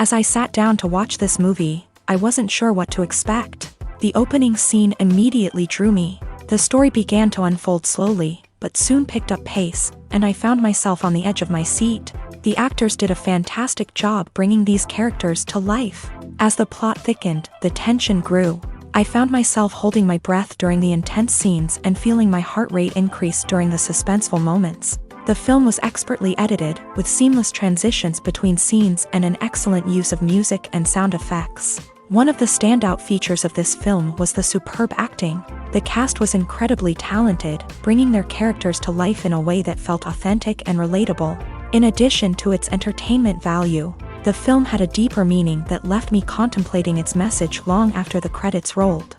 As I sat down to watch this movie, I wasn't sure what to expect. The opening scene immediately drew me. The story began to unfold slowly, but soon picked up pace, and I found myself on the edge of my seat. The actors did a fantastic job bringing these characters to life. As the plot thickened, the tension grew. I found myself holding my breath during the intense scenes and feeling my heart rate increase during the suspenseful moments. The film was expertly edited, with seamless transitions between scenes and an excellent use of music and sound effects. One of the standout features of this film was the superb acting. The cast was incredibly talented, bringing their characters to life in a way that felt authentic and relatable. In addition to its entertainment value, the film had a deeper meaning that left me contemplating its message long after the credits rolled.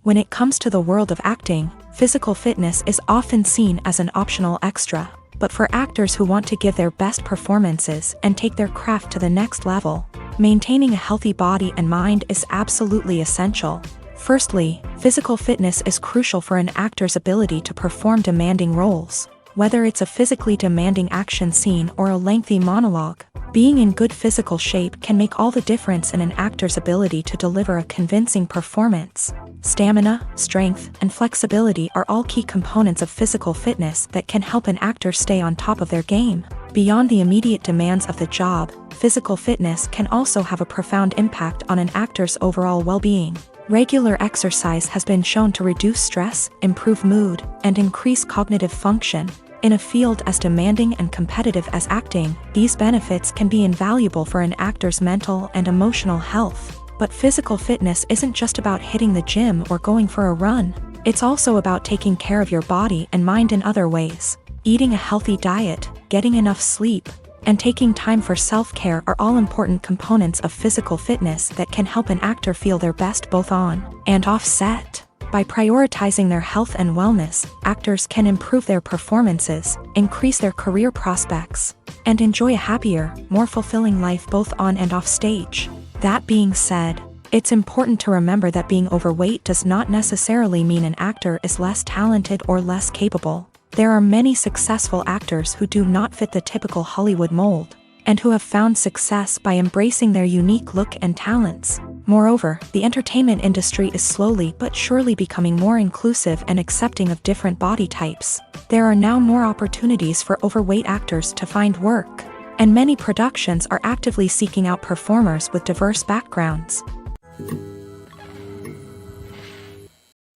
When it comes to the world of acting, physical fitness is often seen as an optional extra. But for actors who want to give their best performances and take their craft to the next level, maintaining a healthy body and mind is absolutely essential. Firstly, physical fitness is crucial for an actor's ability to perform demanding roles. Whether it's a physically demanding action scene or a lengthy monologue, being in good physical shape can make all the difference in an actor's ability to deliver a convincing performance. Stamina, strength, and flexibility are all key components of physical fitness that can help an actor stay on top of their game. Beyond the immediate demands of the job, physical fitness can also have a profound impact on an actor's overall well-being. Regular exercise has been shown to reduce stress, improve mood, and increase cognitive function. In a field as demanding and competitive as acting, these benefits can be invaluable for an actor's mental and emotional health. But physical fitness isn't just about hitting the gym or going for a run. It's also about taking care of your body and mind in other ways. Eating a healthy diet, getting enough sleep, and taking time for self-care are all important components of physical fitness that can help an actor feel their best both on and off set. By prioritizing their health and wellness, actors can improve their performances, increase their career prospects, and enjoy a happier, more fulfilling life both on and off stage. That being said, it's important to remember that being overweight does not necessarily mean an actor is less talented or less capable. There are many successful actors who do not fit the typical Hollywood mold, and who have found success by embracing their unique look and talents. Moreover, the entertainment industry is slowly but surely becoming more inclusive and accepting of different body types. There are now more opportunities for overweight actors to find work, and many productions are actively seeking out performers with diverse backgrounds.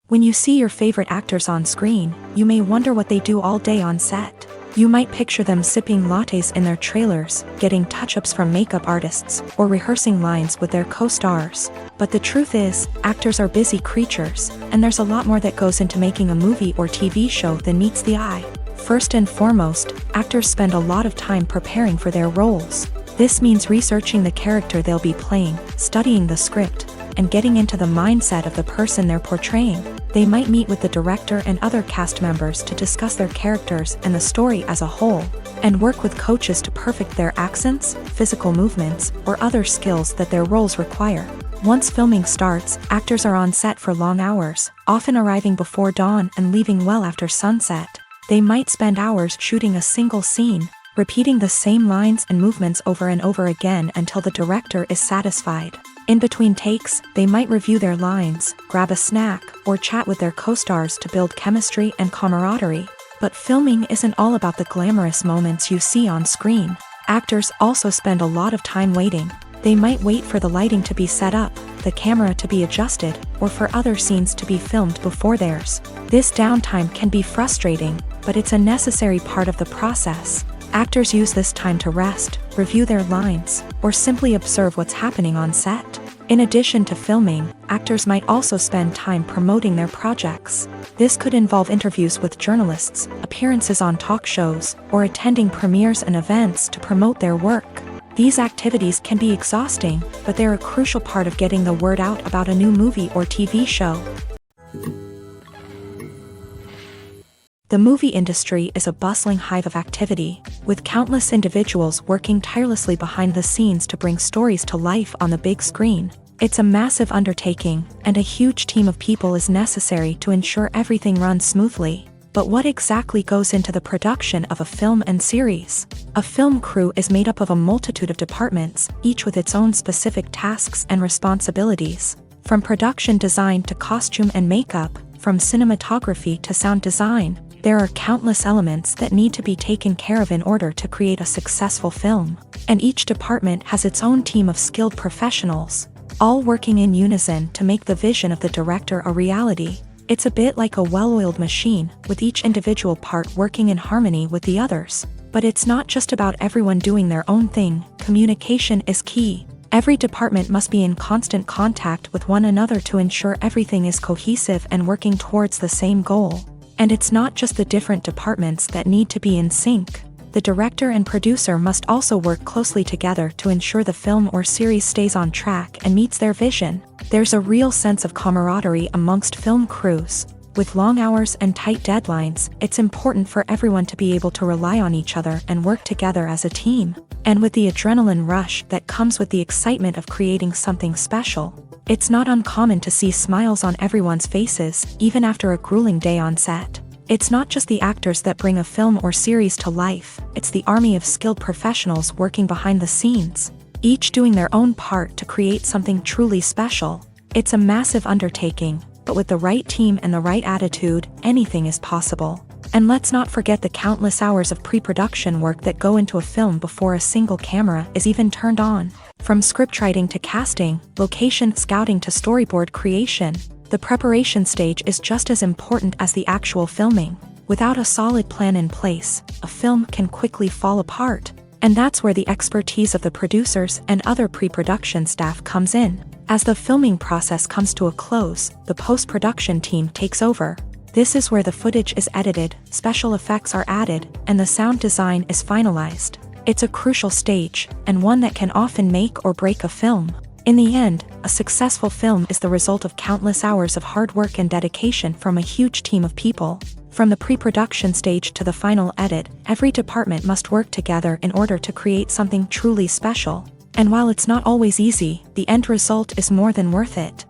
When you see your favorite actors on screen, you may wonder what they do all day on set. You might picture them sipping lattes in their trailers, getting touch-ups from makeup artists, or rehearsing lines with their co-stars. But the truth is, actors are busy creatures, and there's a lot more that goes into making a movie or TV show than meets the eye. First and foremost, actors spend a lot of time preparing for their roles. This means researching the character they'll be playing, studying the script, and getting into the mindset of the person they're portraying. They might meet with the director and other cast members to discuss their characters and the story as a whole, and work with coaches to perfect their accents, physical movements, or other skills that their roles require. Once filming starts, actors are on set for long hours, often arriving before dawn and leaving well after sunset. They might spend hours shooting a single scene, repeating the same lines and movements over and over again until the director is satisfied. In between takes, they might review their lines, grab a snack, or chat with their co-stars to build chemistry and camaraderie. But filming isn't all about the glamorous moments you see on screen. Actors also spend a lot of time waiting. They might wait for the lighting to be set up, the camera to be adjusted, or for other scenes to be filmed before theirs. This downtime can be frustrating, but it's a necessary part of the process. Actors use this time to rest, review their lines, or simply observe what's happening on set. In addition to filming, actors might also spend time promoting their projects. This could involve interviews with journalists, appearances on talk shows, or attending premieres and events to promote their work. These activities can be exhausting, but they're a crucial part of getting the word out about a new movie or TV show. The movie industry is a bustling hive of activity, with countless individuals working tirelessly behind the scenes to bring stories to life on the big screen. It's a massive undertaking, and a huge team of people is necessary to ensure everything runs smoothly. But what exactly goes into the production of a film and series? A film crew is made up of a multitude of departments, each with its own specific tasks and responsibilities. From production design to costume and makeup, from cinematography to sound design, there are countless elements that need to be taken care of in order to create a successful film. And each department has its own team of skilled professionals, all working in unison to make the vision of the director a reality. It's a bit like a well-oiled machine, with each individual part working in harmony with the others. But it's not just about everyone doing their own thing. Communication is key. Every department must be in constant contact with one another to ensure everything is cohesive and working towards the same goal. And it's not just the different departments that need to be in sync. The director and producer must also work closely together to ensure the film or series stays on track and meets their vision. There's a real sense of camaraderie amongst film crews. With long hours and tight deadlines, it's important for everyone to be able to rely on each other and work together as a team. And with the adrenaline rush that comes with the excitement of creating something special, it's not uncommon to see smiles on everyone's faces, even after a grueling day on set. It's not just the actors that bring a film or series to life, it's the army of skilled professionals working behind the scenes, each doing their own part to create something truly special. It's a massive undertaking, but with the right team and the right attitude, anything is possible. And let's not forget the countless hours of pre-production work that go into a film before a single camera is even turned on. From scriptwriting to casting, location scouting to storyboard creation, the preparation stage is just as important as the actual filming. Without a solid plan in place, a film can quickly fall apart. And that's where the expertise of the producers and other pre-production staff comes in. As the filming process comes to a close, the post-production team takes over. This is where the footage is edited, special effects are added, and the sound design is finalized. It's a crucial stage, and one that can often make or break a film. In the end, a successful film is the result of countless hours of hard work and dedication from a huge team of people. From the pre-production stage to the final edit, every department must work together in order to create something truly special. And while it's not always easy, the end result is more than worth it.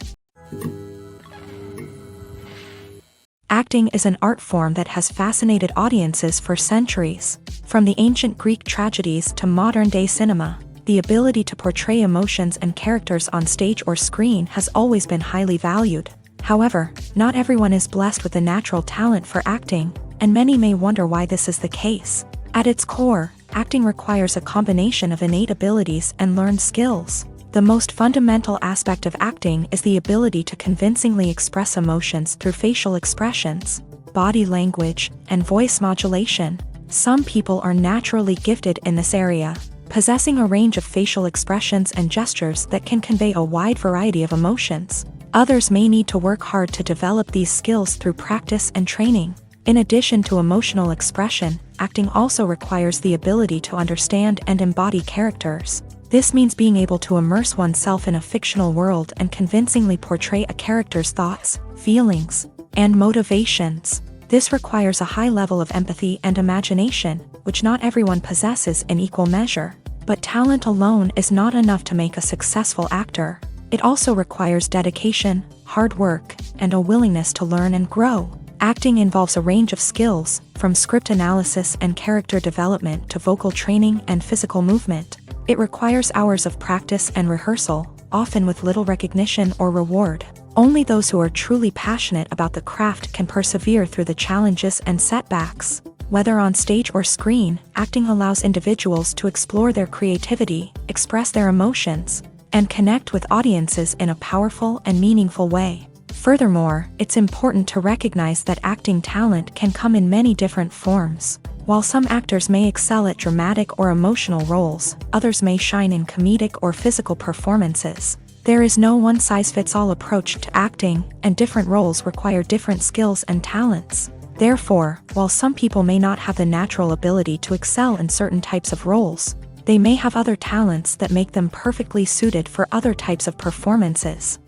Acting is an art form that has fascinated audiences for centuries. From the ancient Greek tragedies to modern-day cinema, the ability to portray emotions and characters on stage or screen has always been highly valued. However, not everyone is blessed with a natural talent for acting, and many may wonder why this is the case. At its core, acting requires a combination of innate abilities and learned skills. The most fundamental aspect of acting is the ability to convincingly express emotions through facial expressions, body language, and voice modulation. Some people are naturally gifted in this area, possessing a range of facial expressions and gestures that can convey a wide variety of emotions. Others may need to work hard to develop these skills through practice and training. In addition to emotional expression, acting also requires the ability to understand and embody characters. This means being able to immerse oneself in a fictional world and convincingly portray a character's thoughts, feelings, and motivations. This requires a high level of empathy and imagination, which not everyone possesses in equal measure. But talent alone is not enough to make a successful actor. It also requires dedication, hard work, and a willingness to learn and grow. Acting involves a range of skills, from script analysis and character development to vocal training and physical movement. It requires hours of practice and rehearsal, often with little recognition or reward. Only those who are truly passionate about the craft can persevere through the challenges and setbacks. Whether on stage or screen, acting allows individuals to explore their creativity, express their emotions, and connect with audiences in a powerful and meaningful way. Furthermore, it's important to recognize that acting talent can come in many different forms. While some actors may excel at dramatic or emotional roles, others may shine in comedic or physical performances. There is no one-size-fits-all approach to acting, and different roles require different skills and talents. Therefore, while some people may not have the natural ability to excel in certain types of roles, they may have other talents that make them perfectly suited for other types of performances.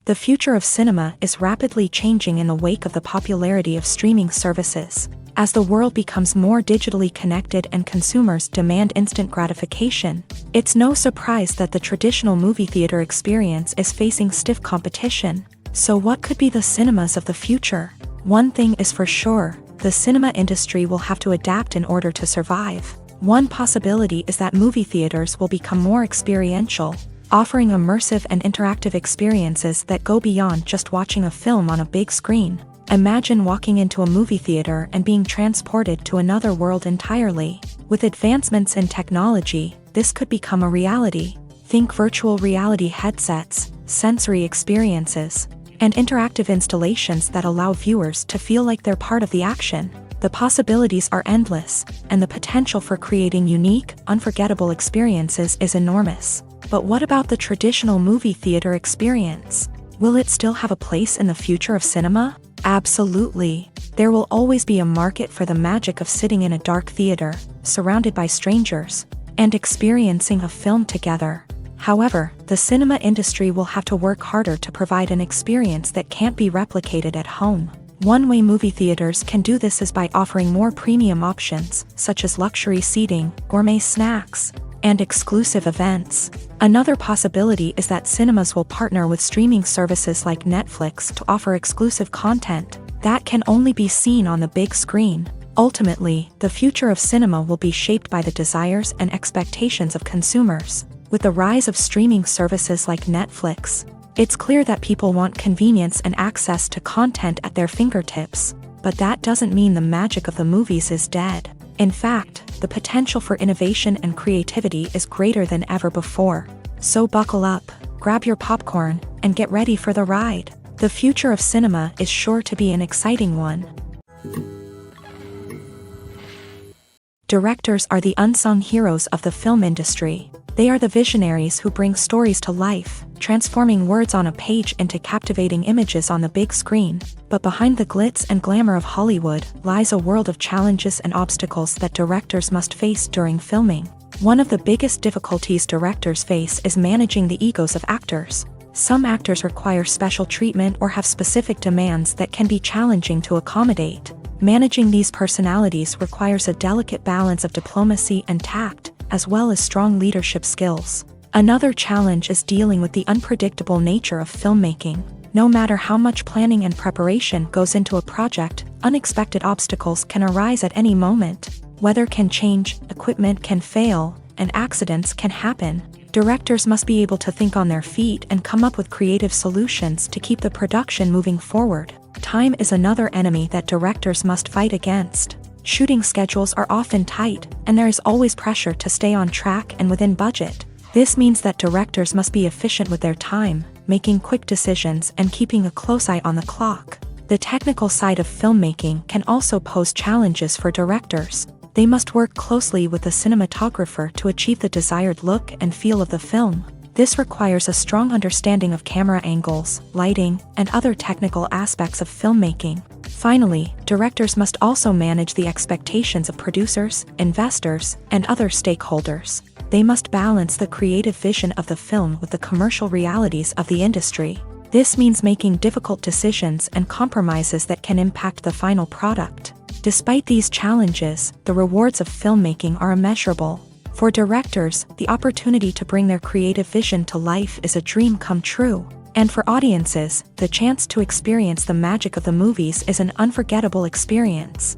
The future of cinema is rapidly changing in the wake of the popularity of streaming services. As the world becomes more digitally connected and consumers demand instant gratification, it's no surprise that the traditional movie theater experience is facing stiff competition. So what could be the cinemas of the future? One thing is for sure, the cinema industry will have to adapt in order to survive. One possibility is that movie theaters will become more experiential, offering immersive and interactive experiences that go beyond just watching a film on a big screen. Imagine walking into a movie theater and being transported to another world entirely. With advancements in technology, this could become a reality. Think virtual reality headsets, sensory experiences, and interactive installations that allow viewers to feel like they're part of the action. The possibilities are endless, and the potential for creating unique, unforgettable experiences is enormous. But what about the traditional movie theater experience? Will it still have a place in the future of cinema? Absolutely. There will always be a market for the magic of sitting in a dark theater, surrounded by strangers, and experiencing a film together. However, the cinema industry will have to work harder to provide an experience that can't be replicated at home. One way movie theaters can do this is by offering more premium options, such as luxury seating, gourmet snacks, and exclusive events. Another possibility is that cinemas will partner with streaming services like Netflix to offer exclusive content that can only be seen on the big screen. Ultimately, the future of cinema will be shaped by the desires and expectations of consumers. With the rise of streaming services like Netflix, it's clear that people want convenience and access to content at their fingertips. But that doesn't mean the magic of the movies is dead. In fact, the potential for innovation and creativity is greater than ever before. So buckle up, grab your popcorn, and get ready for the ride. The future of cinema is sure to be an exciting one. Directors are the unsung heroes of the film industry. They are the visionaries who bring stories to life, transforming words on a page into captivating images on the big screen. But behind the glitz and glamour of Hollywood lies a world of challenges and obstacles that directors must face during filming. One of the biggest difficulties directors face is managing the egos of actors. Some actors require special treatment or have specific demands that can be challenging to accommodate. Managing these personalities requires a delicate balance of diplomacy and tact, as well as strong leadership skills. Another challenge is dealing with the unpredictable nature of filmmaking. No matter how much planning and preparation goes into a project, unexpected obstacles can arise at any moment. Weather can change, equipment can fail, and accidents can happen. Directors must be able to think on their feet and come up with creative solutions to keep the production moving forward. Time is another enemy that directors must fight against. Shooting schedules are often tight, and there is always pressure to stay on track and within budget. This means that directors must be efficient with their time, making quick decisions and keeping a close eye on the clock. The technical side of filmmaking can also pose challenges for directors. They must work closely with the cinematographer to achieve the desired look and feel of the film. This requires a strong understanding of camera angles, lighting, and other technical aspects of filmmaking. Finally, directors must also manage the expectations of producers, investors, and other stakeholders. They must balance the creative vision of the film with the commercial realities of the industry. This means making difficult decisions and compromises that can impact the final product. Despite these challenges, the rewards of filmmaking are immeasurable. For directors, the opportunity to bring their creative vision to life is a dream come true. And for audiences, the chance to experience the magic of the movies is an unforgettable experience.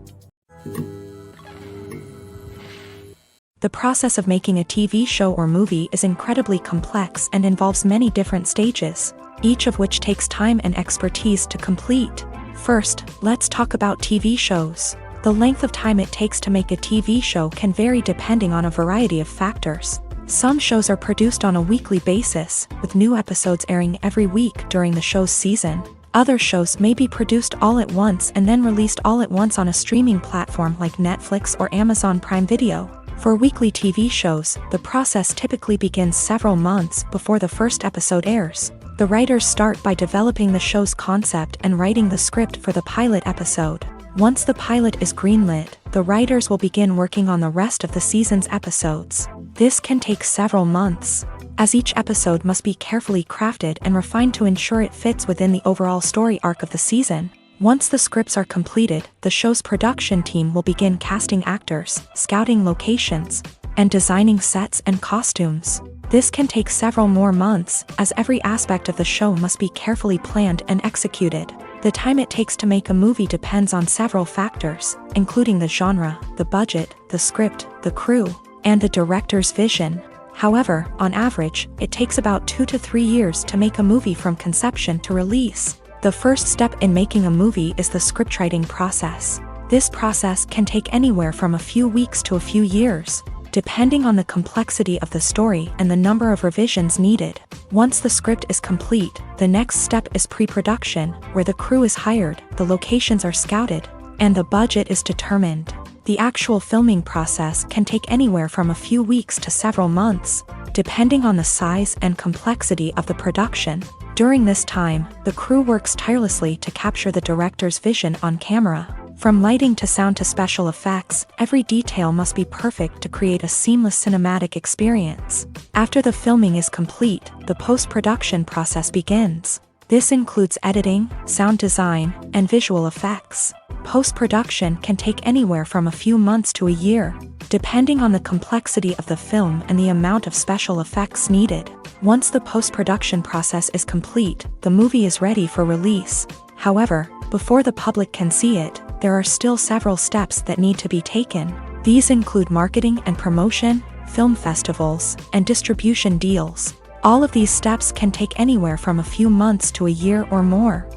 The process of making a TV show or movie is incredibly complex and involves many different stages, each of which takes time and expertise to complete. First, let's talk about TV shows. The length of time it takes to make a TV show can vary depending on a variety of factors. Some shows are produced on a weekly basis, with new episodes airing every week during the show's season. Other shows may be produced all at once and then released all at once on a streaming platform like Netflix or Amazon Prime Video. For weekly TV shows, the process typically begins several months before the first episode airs. The writers start by developing the show's concept and writing the script for the pilot episode. Once the pilot is greenlit, the writers will begin working on the rest of the season's episodes. This can take several months, as each episode must be carefully crafted and refined to ensure it fits within the overall story arc of the season. Once the scripts are completed, the show's production team will begin casting actors, scouting locations, and designing sets and costumes. This can take several more months, as every aspect of the show must be carefully planned and executed. The time it takes to make a movie depends on several factors, including the genre, the budget, the script, the crew, and the director's vision. However, on average, it takes about 2 to 3 years to make a movie from conception to release. The first step in making a movie is the scriptwriting process. This process can take anywhere from a few weeks to a few years, depending on the complexity of the story and the number of revisions needed. Once the script is complete, the next step is pre-production, where the crew is hired, the locations are scouted, and the budget is determined. The actual filming process can take anywhere from a few weeks to several months, depending on the size and complexity of the production. During this time, the crew works tirelessly to capture the director's vision on camera. From lighting to sound to special effects, every detail must be perfect to create a seamless cinematic experience. After the filming is complete, the post-production process begins. This includes editing, sound design, and visual effects. Post-production can take anywhere from a few months to a year, depending on the complexity of the film and the amount of special effects needed. Once the post-production process is complete, the movie is ready for release. However, before the public can see it, there are still several steps that need to be taken. These include marketing and promotion, film festivals, and distribution deals. All of these steps can take anywhere from a few months to a year or more.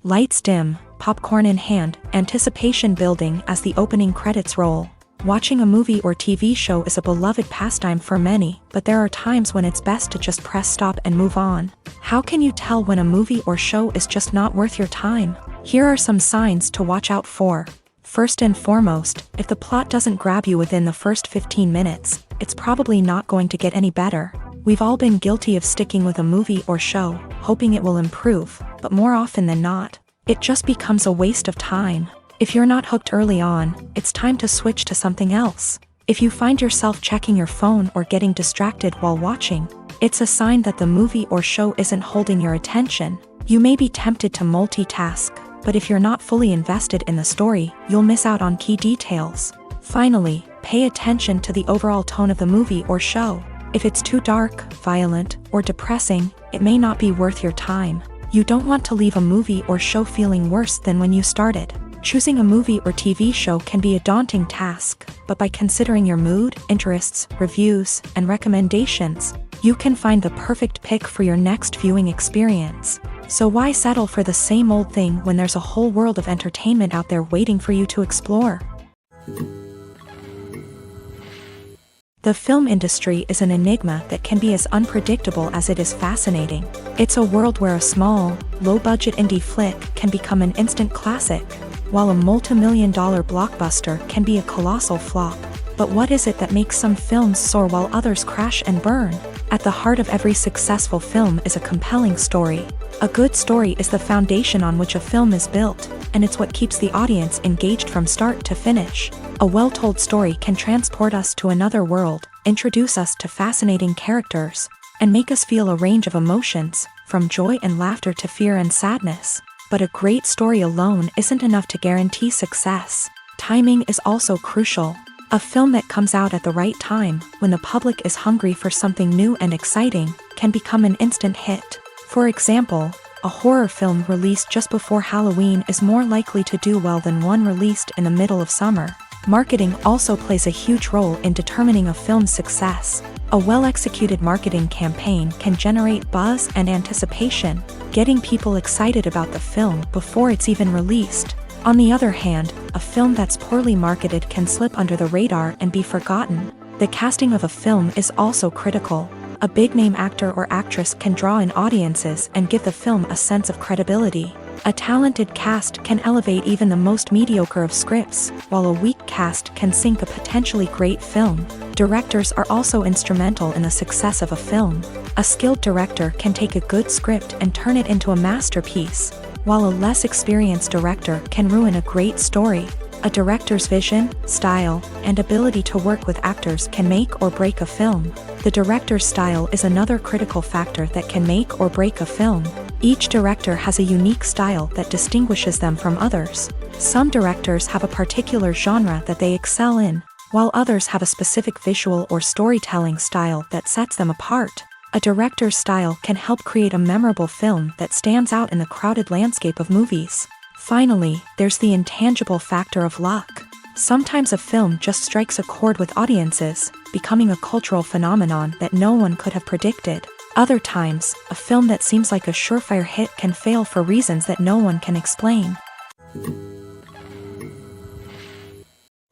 Lights dim, popcorn in hand, anticipation building as the opening credits roll. Watching a movie or TV show is a beloved pastime for many, but there are times when it's best to just press stop and move on. How can you tell when a movie or show is just not worth your time? Here are some signs to watch out for. First and foremost, if the plot doesn't grab you within the first 15 minutes, it's probably not going to get any better. We've all been guilty of sticking with a movie or show, hoping it will improve, but more often than not, it just becomes a waste of time. If you're not hooked early on, it's time to switch to something else. If you find yourself checking your phone or getting distracted while watching, it's a sign that the movie or show isn't holding your attention. You may be tempted to multitask, but if you're not fully invested in the story, you'll miss out on key details. Finally, pay attention to the overall tone of the movie or show. If it's too dark, violent, or depressing, it may not be worth your time. You don't want to leave a movie or show feeling worse than when you started. Choosing a movie or TV show can be a daunting task, but by considering your mood, interests, reviews, and recommendations, you can find the perfect pick for your next viewing experience. So why settle for the same old thing when there's a whole world of entertainment out there waiting for you to explore? The film industry is an enigma that can be as unpredictable as it is fascinating. It's a world where a small, low-budget indie flick can become an instant classic, while a multi-million-dollar blockbuster can be a colossal flop. But what is it that makes some films soar while others crash and burn? At the heart of every successful film is a compelling story. A good story is the foundation on which a film is built, and it's what keeps the audience engaged from start to finish. A well-told story can transport us to another world, introduce us to fascinating characters, and make us feel a range of emotions, from joy and laughter to fear and sadness. But a great story alone isn't enough to guarantee success. Timing is also crucial. A film that comes out at the right time, when the public is hungry for something new and exciting, can become an instant hit. For example, a horror film released just before Halloween is more likely to do well than one released in the middle of summer. Marketing also plays a huge role in determining a film's success. A well-executed marketing campaign can generate buzz and anticipation, getting people excited about the film before it's even released. On the other hand, a film that's poorly marketed can slip under the radar and be forgotten. The casting of a film is also critical. A big-name actor or actress can draw in audiences and give the film a sense of credibility. A talented cast can elevate even the most mediocre of scripts, while a weak cast can sink a potentially great film. Directors are also instrumental in the success of a film. A skilled director can take a good script and turn it into a masterpiece, while a less experienced director can ruin a great story. A director's vision, style, and ability to work with actors can make or break a film. The director's style is another critical factor that can make or break a film. Each director has a unique style that distinguishes them from others. Some directors have a particular genre that they excel in, while others have a specific visual or storytelling style that sets them apart. A director's style can help create a memorable film that stands out in the crowded landscape of movies. Finally, there's the intangible factor of luck. Sometimes a film just strikes a chord with audiences, becoming a cultural phenomenon that no one could have predicted. Other times, a film that seems like a surefire hit can fail for reasons that no one can explain.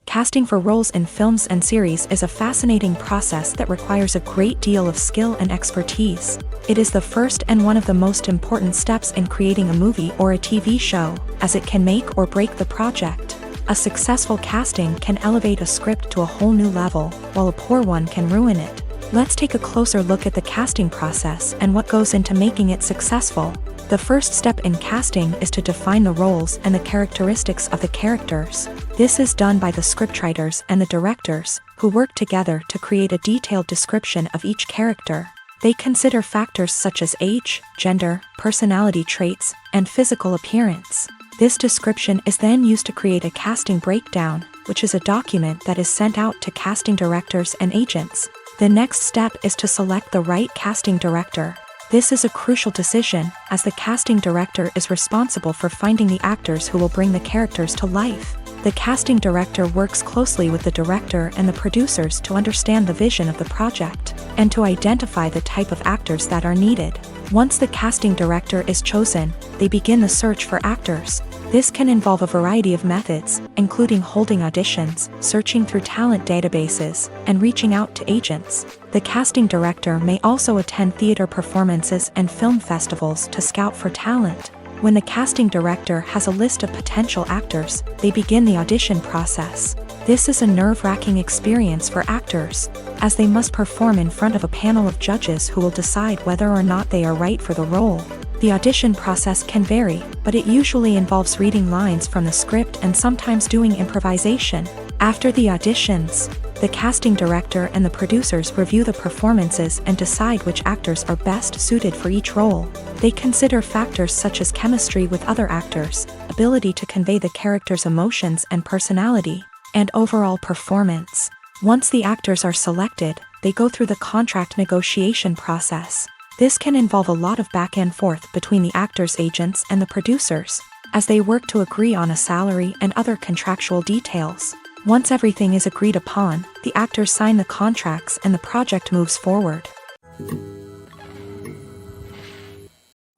Casting for roles in films and series is a fascinating process that requires a great deal of skill and expertise. It is the first and one of the most important steps in creating a movie or a TV show, as it can make or break the project. A successful casting can elevate a script to a whole new level, while a poor one can ruin it. Let's take a closer look at the casting process and what goes into making it successful. The first step in casting is to define the roles and the characteristics of the characters. This is done by the scriptwriters and the directors, who work together to create a detailed description of each character. They consider factors such as age, gender, personality traits, and physical appearance. This description is then used to create a casting breakdown, which is a document that is sent out to casting directors and agents. The next step is to select the right casting director. This is a crucial decision, as the casting director is responsible for finding the actors who will bring the characters to life. The casting director works closely with the director and the producers to understand the vision of the project, and to identify the type of actors that are needed. Once the casting director is chosen, they begin the search for actors. This can involve a variety of methods, including holding auditions, searching through talent databases, and reaching out to agents. The casting director may also attend theater performances and film festivals to scout for talent. When the casting director has a list of potential actors, they begin the audition process. This is a nerve-wracking experience for actors, as they must perform in front of a panel of judges who will decide whether or not they are right for the role. The audition process can vary, but it usually involves reading lines from the script and sometimes doing improvisation. After the auditions, the casting director and the producers review the performances and decide which actors are best suited for each role. They consider factors such as chemistry with other actors, ability to convey the character's emotions and personality, and overall performance. Once the actors are selected, they go through the contract negotiation process. This can involve a lot of back and forth between the actors' agents and the producers, as they work to agree on a salary and other contractual details. Once everything is agreed upon, the actors sign the contracts and the project moves forward.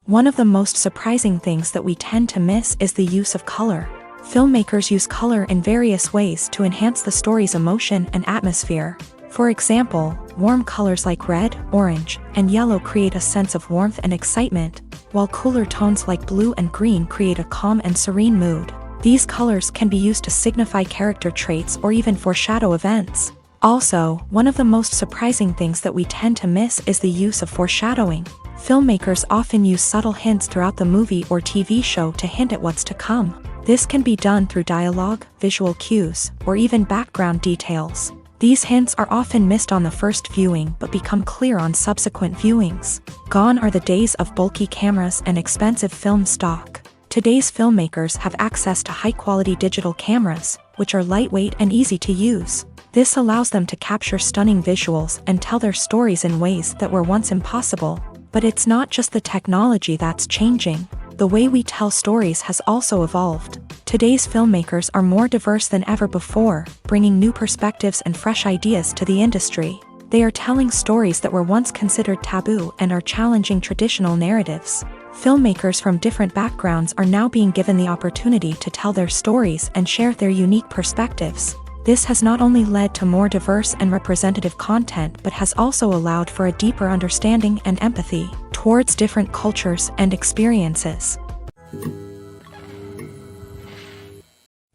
One of the most surprising things that we tend to miss is the use of color. Filmmakers use color in various ways to enhance the story's emotion and atmosphere. For example, warm colors like red, orange, and yellow create a sense of warmth and excitement, while cooler tones like blue and green create a calm and serene mood. These colors can be used to signify character traits or even foreshadow events. Also, one of the most surprising things that we tend to miss is the use of foreshadowing. Filmmakers often use subtle hints throughout the movie or TV show to hint at what's to come. This can be done through dialogue, visual cues, or even background details. These hints are often missed on the first viewing but become clear on subsequent viewings. Gone are the days of bulky cameras and expensive film stock. Today's filmmakers have access to high-quality digital cameras, which are lightweight and easy to use. This allows them to capture stunning visuals and tell their stories in ways that were once impossible. But it's not just the technology that's changing. The way we tell stories has also evolved. Today's filmmakers are more diverse than ever before, bringing new perspectives and fresh ideas to the industry. They are telling stories that were once considered taboo and are challenging traditional narratives. Filmmakers from different backgrounds are now being given the opportunity to tell their stories and share their unique perspectives. This has not only led to more diverse and representative content but has also allowed for a deeper understanding and empathy towards different cultures and experiences.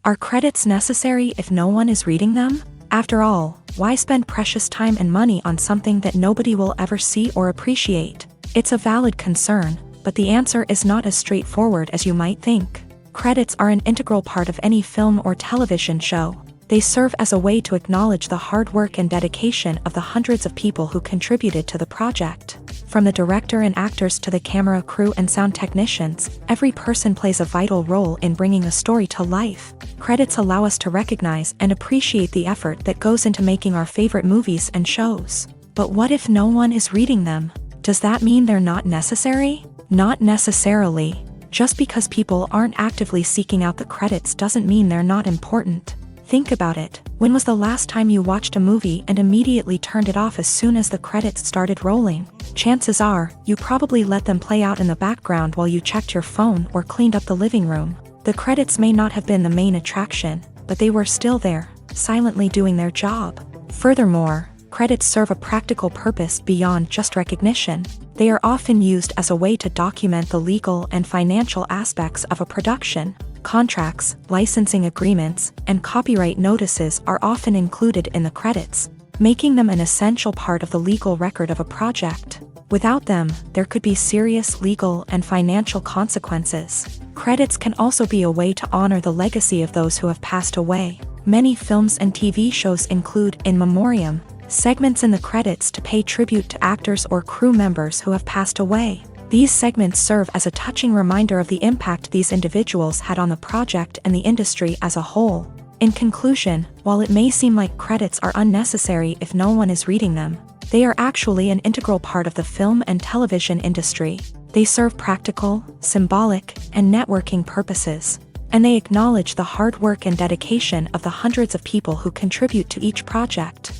Are credits necessary if no one is reading them? After all, why spend precious time and money on something that nobody will ever see or appreciate? It's a valid concern, but the answer is not as straightforward as you might think. Credits are an integral part of any film or television show. They serve as a way to acknowledge the hard work and dedication of the hundreds of people who contributed to the project. From the director and actors to the camera crew and sound technicians, every person plays a vital role in bringing a story to life. Credits allow us to recognize and appreciate the effort that goes into making our favorite movies and shows. But what if no one is reading them? Does that mean they're not necessary? Not necessarily. Just because people aren't actively seeking out the credits doesn't mean they're not important. Think about it. When was the last time you watched a movie and immediately turned it off as soon as the credits started rolling? Chances are, you probably let them play out in the background while you checked your phone or cleaned up the living room. The credits may not have been the main attraction, but they were still there, silently doing their job. Furthermore, credits serve a practical purpose beyond just recognition. They are often used as a way to document the legal and financial aspects of a production. Contracts, licensing agreements, and copyright notices are often included in the credits, making them an essential part of the legal record of a project. Without them, there could be serious legal and financial consequences. Credits can also be a way to honor the legacy of those who have passed away. Many films and TV shows include in memoriam segments in the credits to pay tribute to actors or crew members who have passed away. These segments serve as a touching reminder of the impact these individuals had on the project and the industry as a whole. In conclusion, while it may seem like credits are unnecessary if no one is reading them, they are actually an integral part of the film and television industry. They serve practical, symbolic, and networking purposes, and they acknowledge the hard work and dedication of the hundreds of people who contribute to each project.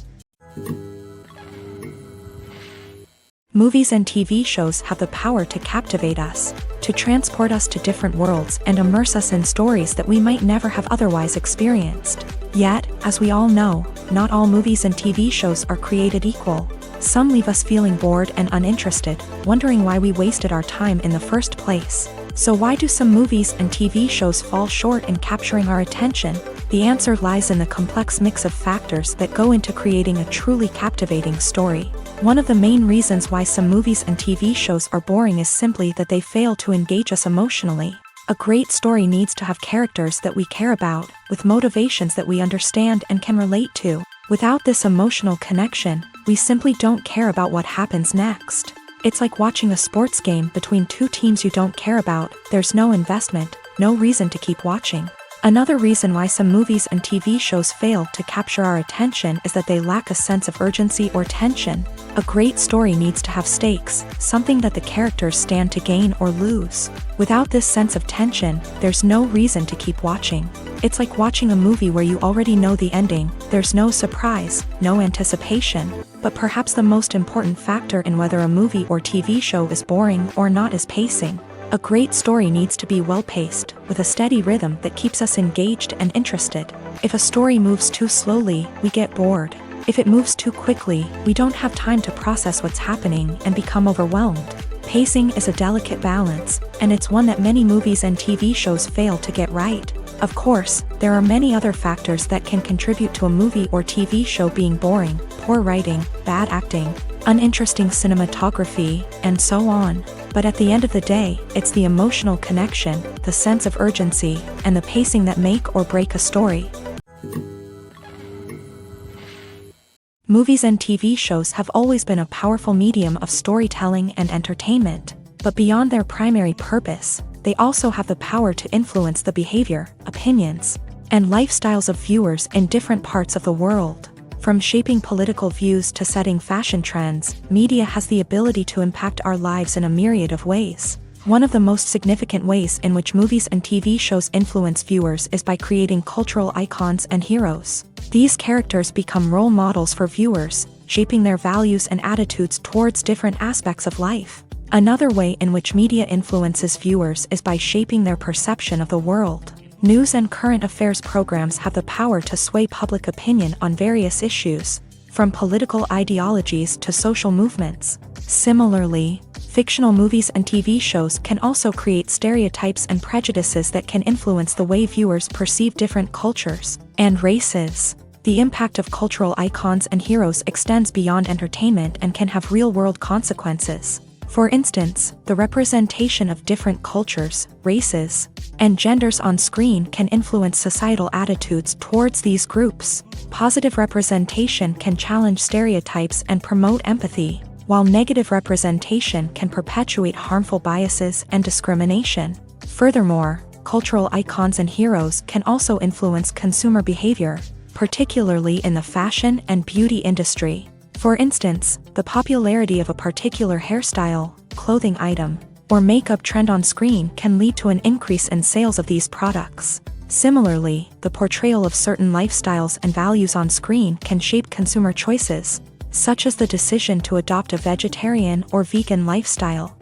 Movies and TV shows have the power to captivate us, to transport us to different worlds and immerse us in stories that we might never have otherwise experienced. Yet, as we all know, not all movies and TV shows are created equal. Some leave us feeling bored and uninterested, wondering why we wasted our time in the first place. So why do some movies and TV shows fall short in capturing our attention? The answer lies in the complex mix of factors that go into creating a truly captivating story. One of the main reasons why some movies and TV shows are boring is simply that they fail to engage us emotionally. A great story needs to have characters that we care about, with motivations that we understand and can relate to. Without this emotional connection, we simply don't care about what happens next. It's like watching a sports game between two teams you don't care about. There's no investment, no reason to keep watching. Another reason why some movies and TV shows fail to capture our attention is that they lack a sense of urgency or tension. A great story needs to have stakes, something that the characters stand to gain or lose. Without this sense of tension, there's no reason to keep watching. It's like watching a movie where you already know the ending. There's no surprise, no anticipation. But perhaps the most important factor in whether a movie or TV show is boring or not is pacing. A great story needs to be well-paced, with a steady rhythm that keeps us engaged and interested. If a story moves too slowly, we get bored. If it moves too quickly, we don't have time to process what's happening and become overwhelmed. Pacing is a delicate balance, and it's one that many movies and TV shows fail to get right. Of course, there are many other factors that can contribute to a movie or TV show being boring: poor writing, bad acting, uninteresting cinematography, and so on. But at the end of the day, it's the emotional connection, the sense of urgency, and the pacing that make or break a story. Movies and TV shows have always been a powerful medium of storytelling and entertainment, but beyond their primary purpose, they also have the power to influence the behavior, opinions, and lifestyles of viewers in different parts of the world. From shaping political views to setting fashion trends, media has the ability to impact our lives in a myriad of ways. One of the most significant ways in which movies and TV shows influence viewers is by creating cultural icons and heroes. These characters become role models for viewers, shaping their values and attitudes towards different aspects of life. Another way in which media influences viewers is by shaping their perception of the world. News and current affairs programs have the power to sway public opinion on various issues, from political ideologies to social movements. Similarly, fictional movies and TV shows can also create stereotypes and prejudices that can influence the way viewers perceive different cultures and races. The impact of cultural icons and heroes extends beyond entertainment and can have real-world consequences. For instance, the representation of different cultures, races, and genders on screen can influence societal attitudes towards these groups. Positive representation can challenge stereotypes and promote empathy, while negative representation can perpetuate harmful biases and discrimination. Furthermore, cultural icons and heroes can also influence consumer behavior, particularly in the fashion and beauty industry. For instance, the popularity of a particular hairstyle, clothing item, or makeup trend on screen can lead to an increase in sales of these products. Similarly, the portrayal of certain lifestyles and values on screen can shape consumer choices, such as the decision to adopt a vegetarian or vegan lifestyle.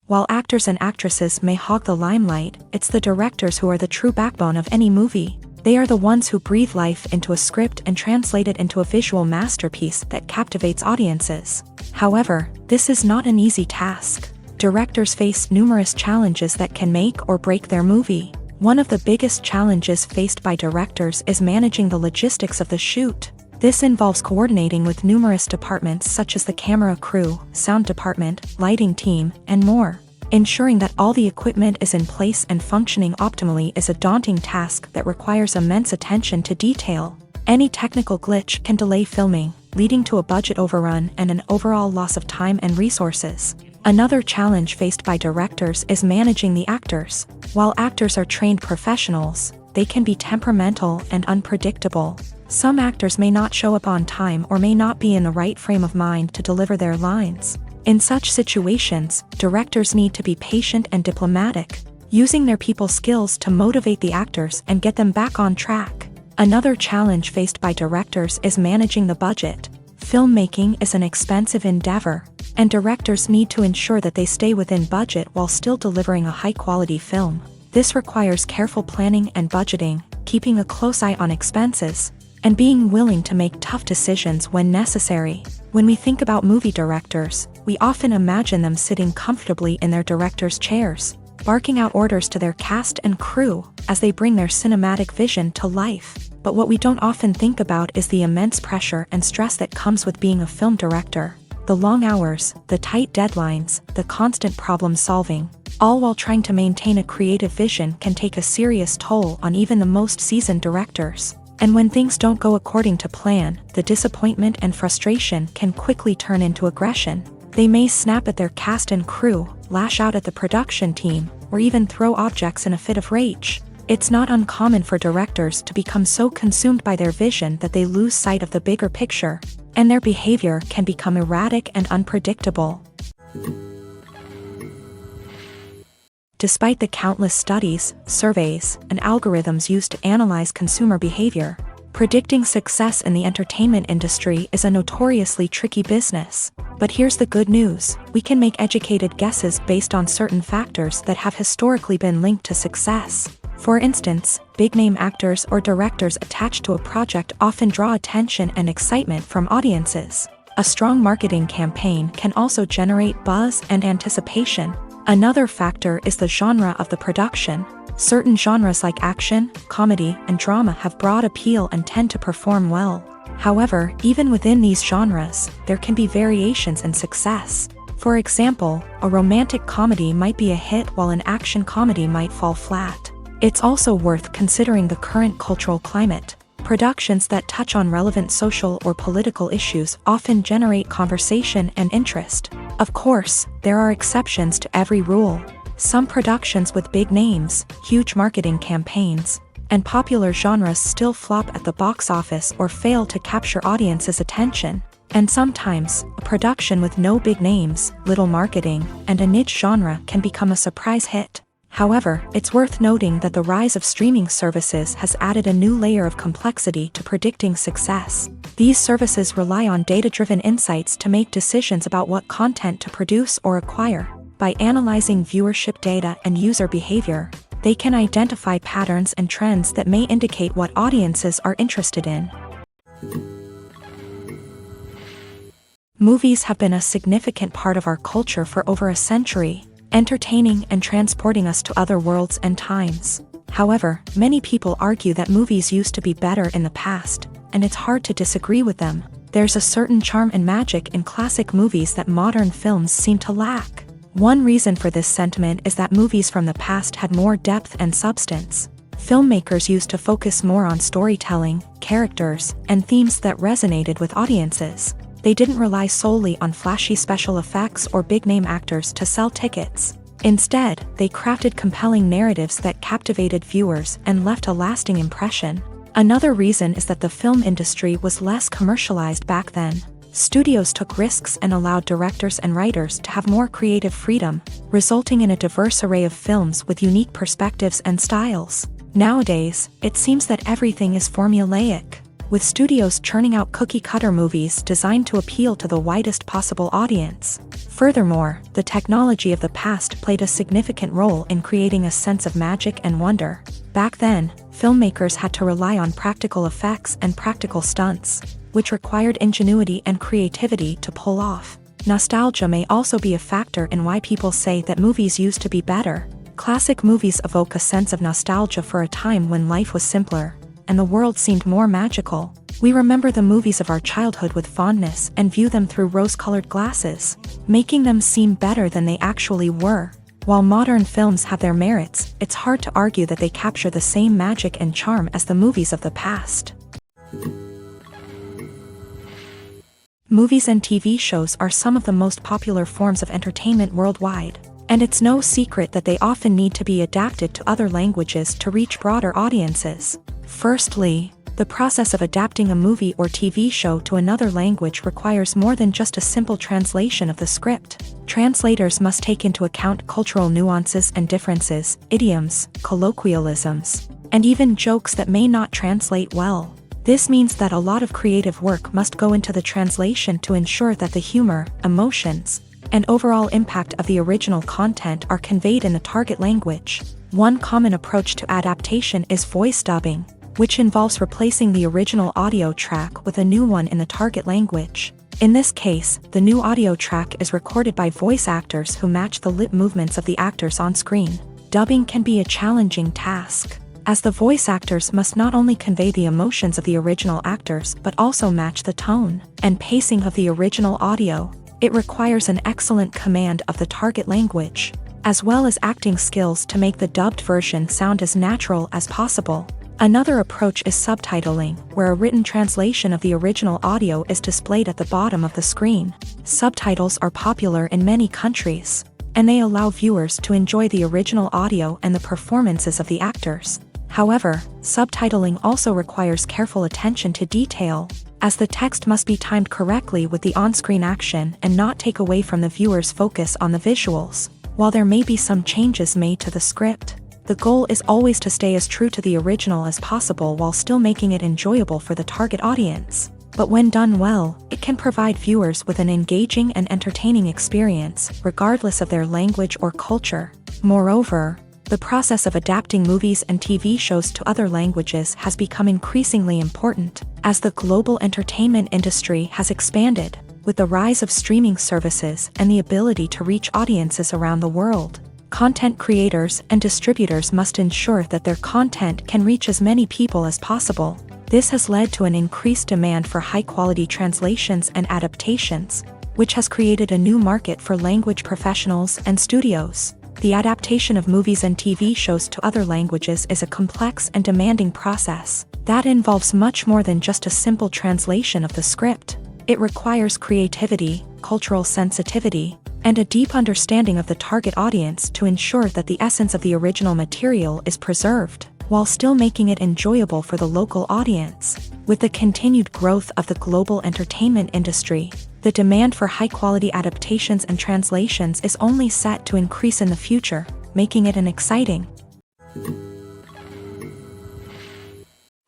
While actors and actresses may hog the limelight, it's the directors who are the true backbone of any movie. They are the ones who breathe life into a script and translate it into a visual masterpiece that captivates audiences. However, this is not an easy task. Directors face numerous challenges that can make or break their movie. One of the biggest challenges faced by directors is managing the logistics of the shoot. This involves coordinating with numerous departments such as the camera crew, sound department, lighting team, and more. Ensuring that all the equipment is in place and functioning optimally is a daunting task that requires immense attention to detail. Any technical glitch can delay filming, leading to a budget overrun and an overall loss of time and resources. Another challenge faced by directors is managing the actors. While actors are trained professionals, they can be temperamental and unpredictable. Some actors may not show up on time or may not be in the right frame of mind to deliver their lines. In such situations, directors need to be patient and diplomatic, using their people skills to motivate the actors and get them back on track. Another challenge faced by directors is managing the budget. Filmmaking is an expensive endeavor, and directors need to ensure that they stay within budget while still delivering a high-quality film. This requires careful planning and budgeting, keeping a close eye on expenses, and being willing to make tough decisions when necessary. When we think about movie directors, we often imagine them sitting comfortably in their director's chairs, barking out orders to their cast and crew as they bring their cinematic vision to life. But what we don't often think about is the immense pressure and stress that comes with being a film director. The long hours, the tight deadlines, the constant problem solving, all while trying to maintain a creative vision can take a serious toll on even the most seasoned directors. And when things don't go according to plan, the disappointment and frustration can quickly turn into aggression. They may snap at their cast and crew, lash out at the production team, or even throw objects in a fit of rage. It's not uncommon for directors to become so consumed by their vision that they lose sight of the bigger picture, and their behavior can become erratic and unpredictable. Despite the countless studies, surveys, and algorithms used to analyze consumer behavior, predicting success in the entertainment industry is a notoriously tricky business. But here's the good news: we can make educated guesses based on certain factors that have historically been linked to success. For instance, big-name actors or directors attached to a project often draw attention and excitement from audiences. A strong marketing campaign can also generate buzz and anticipation. Another factor is the genre of the production. Certain genres like action, comedy, and drama have broad appeal and tend to perform well. However, even within these genres, there can be variations in success. For example, a romantic comedy might be a hit while an action comedy might fall flat. It's also worth considering the current cultural climate. Productions that touch on relevant social or political issues often generate conversation and interest. Of course, there are exceptions to every rule. Some productions with big names, huge marketing campaigns, and popular genres still flop at the box office or fail to capture audiences' attention. And sometimes, a production with no big names, little marketing, and a niche genre can become a surprise hit. However, it's worth noting that the rise of streaming services has added a new layer of complexity to predicting success. These services rely on data-driven insights to make decisions about what content to produce or acquire. By analyzing viewership data and user behavior, they can identify patterns and trends that may indicate what audiences are interested in. Movies have been a significant part of our culture for over a century, entertaining and transporting us to other worlds and times. However, many people argue that movies used to be better in the past, and it's hard to disagree with them. There's a certain charm and magic in classic movies that modern films seem to lack. One reason for this sentiment is that movies from the past had more depth and substance. filmmakers used to focus more on storytelling, characters, and themes that resonated with audiences. They didn't rely solely on flashy special effects or big-name actors to sell tickets. Instead, they crafted compelling narratives that captivated viewers and left a lasting impression. Another reason is that the film industry was less commercialized back then. Studios took risks and allowed directors and writers to have more creative freedom, resulting in a diverse array of films with unique perspectives and styles. Nowadays, it seems that everything is formulaic, with studios churning out cookie-cutter movies designed to appeal to the widest possible audience. Furthermore, the technology of the past played a significant role in creating a sense of magic and wonder. Back then, filmmakers had to rely on practical effects and practical stunts, which required ingenuity and creativity to pull off. Nostalgia may also be a factor in why people say that movies used to be better. Classic movies evoke a sense of nostalgia for a time when life was simpler, and the world seemed more magical. We remember the movies of our childhood with fondness and view them through rose-colored glasses, making them seem better than they actually were. While modern films have their merits, it's hard to argue that they capture the same magic and charm as the movies of the past. Movies and TV shows are some of the most popular forms of entertainment worldwide, and it's no secret that they often need to be adapted to other languages to reach broader audiences. Firstly, the process of adapting a movie or TV show to another language requires more than just a simple translation of the script. Translators must take into account cultural nuances and differences, idioms, colloquialisms, and even jokes that may not translate well. This means that a lot of creative work must go into the translation to ensure that the humor, emotions, and overall impact of the original content are conveyed in the target language. One common approach to adaptation is voice dubbing, which involves replacing the original audio track with a new one in the target language. In this case, the new audio track is recorded by voice actors who match the lip movements of the actors on screen. Dubbing can be a challenging task, as the voice actors must not only convey the emotions of the original actors but also match the tone and pacing of the original audio. It requires an excellent command of the target language, as well as acting skills to make the dubbed version sound as natural as possible. Another approach is subtitling, where a written translation of the original audio is displayed at the bottom of the screen. Subtitles are popular in many countries, and they allow viewers to enjoy the original audio and the performances of the actors. However, subtitling also requires careful attention to detail, as the text must be timed correctly with the on-screen action and not take away from the viewer's focus on the visuals. While there may be some changes made to the script, the goal is always to stay as true to the original as possible while still making it enjoyable for the target audience. But when done well, it can provide viewers with an engaging and entertaining experience, regardless of their language or culture. Moreover, the process of adapting movies and TV shows to other languages has become increasingly important, as the global entertainment industry has expanded, with the rise of streaming services and the ability to reach audiences around the world. Content creators and distributors must ensure that their content can reach as many people as possible. This has led to an increased demand for high-quality translations and adaptations, which has created a new market for language professionals and studios. The adaptation of movies and TV shows to other languages is a complex and demanding process that involves much more than just a simple translation of the script. It requires creativity, cultural sensitivity, and a deep understanding of the target audience to ensure that the essence of the original material is preserved, while still making it enjoyable for the local audience. With the continued growth of the global entertainment industry, the demand for high-quality adaptations and translations is only set to increase in the future, making it an exciting.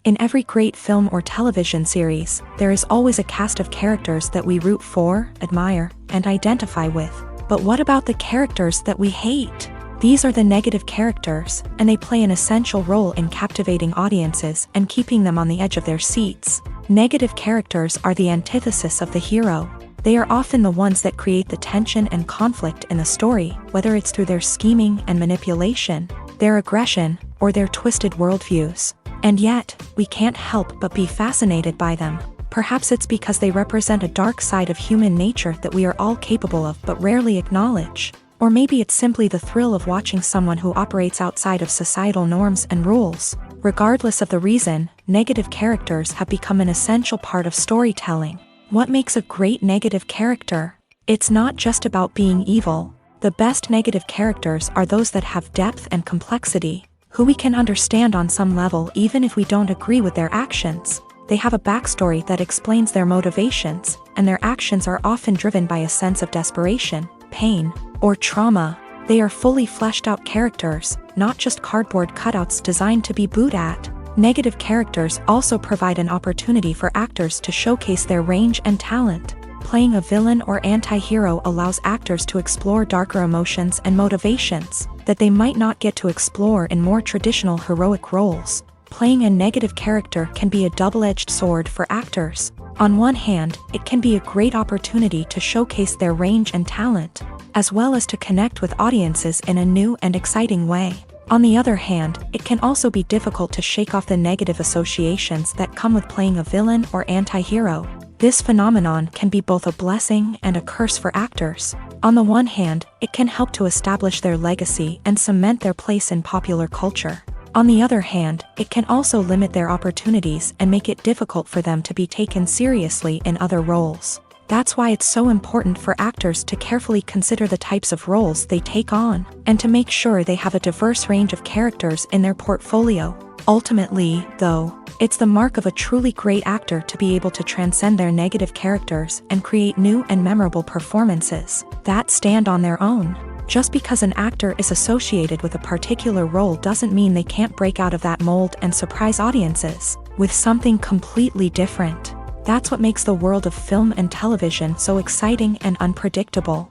In every great film or television series, there is always a cast of characters that we root for, admire, and identify with. But what about the characters that we hate? These are the negative characters, and they play an essential role in captivating audiences and keeping them on the edge of their seats. Negative characters are the antithesis of the hero. They are often the ones that create the tension and conflict in the story, whether it's through their scheming and manipulation, their aggression, or their twisted worldviews. And yet, we can't help but be fascinated by them. Perhaps it's because they represent a dark side of human nature that we are all capable of but rarely acknowledge. Or maybe it's simply the thrill of watching someone who operates outside of societal norms and rules. Regardless of the reason, negative characters have become an essential part of storytelling. What makes a great negative character? It's not just about being evil. The best negative characters are those that have depth and complexity, who we can understand on some level even if we don't agree with their actions. They have a backstory that explains their motivations, and their actions are often driven by a sense of desperation, pain, or trauma. They are fully fleshed out characters, not just cardboard cutouts designed to be booed at. Negative characters also provide an opportunity for actors to showcase their range and talent. Playing a villain or anti-hero allows actors to explore darker emotions and motivations that they might not get to explore in more traditional heroic roles. Playing a negative character can be a double-edged sword for actors. On one hand, it can be a great opportunity to showcase their range and talent, as well as to connect with audiences in a new and exciting way. On the other hand, it can also be difficult to shake off the negative associations that come with playing a villain or anti-hero. This phenomenon can be both a blessing and a curse for actors. On the one hand, it can help to establish their legacy and cement their place in popular culture. On the other hand, it can also limit their opportunities and make it difficult for them to be taken seriously in other roles. That's why it's so important for actors to carefully consider the types of roles they take on, and to make sure they have a diverse range of characters in their portfolio. Ultimately, though, it's the mark of a truly great actor to be able to transcend their negative characters and create new and memorable performances that stand on their own. Just because an actor is associated with a particular role doesn't mean they can't break out of that mold and surprise audiences with something completely different. That's what makes the world of film and television so exciting and unpredictable.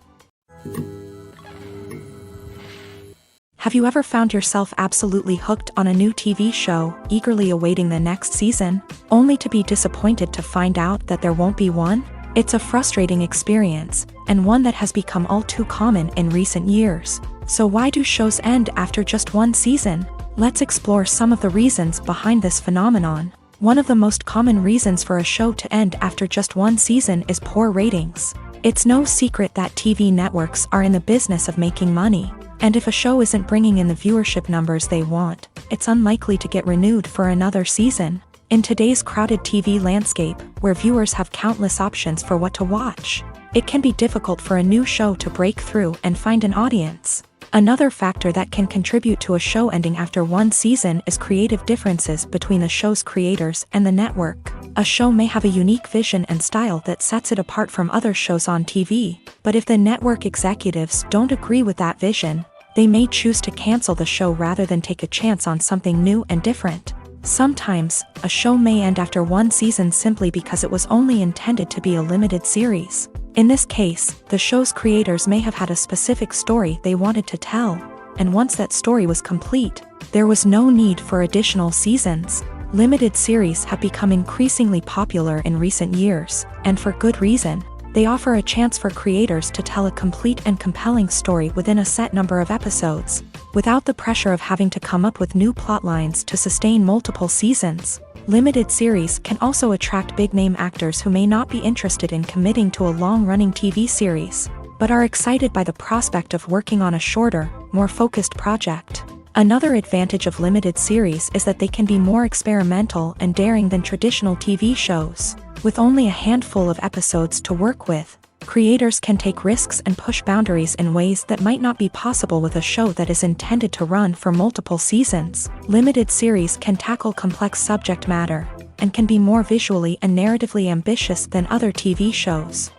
Have you ever found yourself absolutely hooked on a new TV show, eagerly awaiting the next season, only to be disappointed to find out that there won't be one? It's a frustrating experience, and one that has become all too common in recent years. So why do shows end after just one season? Let's explore some of the reasons behind this phenomenon. One of the most common reasons for a show to end after just one season is poor ratings. It's no secret that TV networks are in the business of making money, and if a show isn't bringing in the viewership numbers they want, it's unlikely to get renewed for another season. In today's crowded TV landscape, where viewers have countless options for what to watch, it can be difficult for a new show to break through and find an audience. Another factor that can contribute to a show ending after one season is creative differences between the show's creators and the network. A show may have a unique vision and style that sets it apart from other shows on TV, but if the network executives don't agree with that vision, they may choose to cancel the show rather than take a chance on something new and different. Sometimes, a show may end after one season simply because it was only intended to be a limited series. In this case, the show's creators may have had a specific story they wanted to tell, and once that story was complete, there was no need for additional seasons. Limited series have become increasingly popular in recent years, and for good reason. They offer a chance for creators to tell a complete and compelling story within a set number of episodes, without the pressure of having to come up with new plotlines to sustain multiple seasons. Limited series can also attract big-name actors who may not be interested in committing to a long-running TV series, but are excited by the prospect of working on a shorter, more focused project. Another advantage of limited series is that they can be more experimental and daring than traditional TV shows. With only a handful of episodes to work with, creators can take risks and push boundaries in ways that might not be possible with a show that is intended to run for multiple seasons. Limited series can tackle complex subject matter, and can be more visually and narratively ambitious than other TV shows.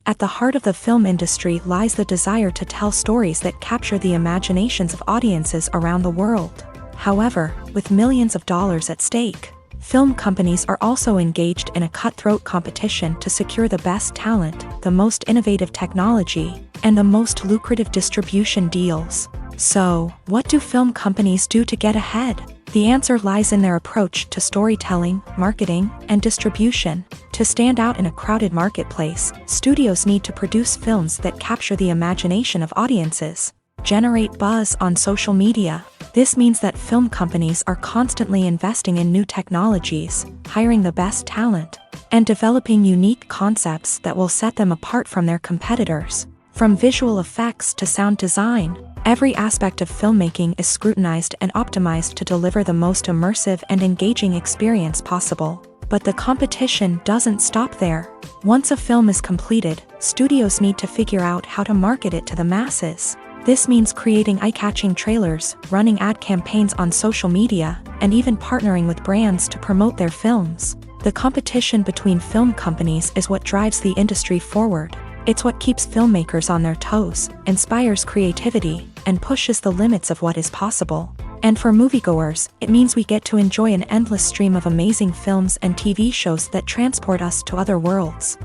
At the heart of the film industry lies the desire to tell stories that capture the imaginations of audiences around the world. However, with millions of dollars at stake, film companies are also engaged in a cutthroat competition to secure the best talent, the most innovative technology, and the most lucrative distribution deals. So, what do film companies do to get ahead? The answer lies in their approach to storytelling, marketing, and distribution. To stand out in a crowded marketplace, studios need to produce films that capture the imagination of audiences, generate buzz on social media. This means that film companies are constantly investing in new technologies, hiring the best talent, and developing unique concepts that will set them apart from their competitors. From visual effects to sound design, Every aspect of filmmaking is scrutinized and optimized to deliver the most immersive and engaging experience possible. But the competition doesn't stop there. Once a film is completed, studios need to figure out how to market it to the masses. This means creating eye-catching trailers, running ad campaigns on social media, and even partnering with brands to promote their films. The competition between film companies is what drives the industry forward. It's what keeps filmmakers on their toes, inspires creativity, and pushes the limits of what is possible. And for moviegoers, it means we get to enjoy an endless stream of amazing films and TV shows that transport us to other worlds.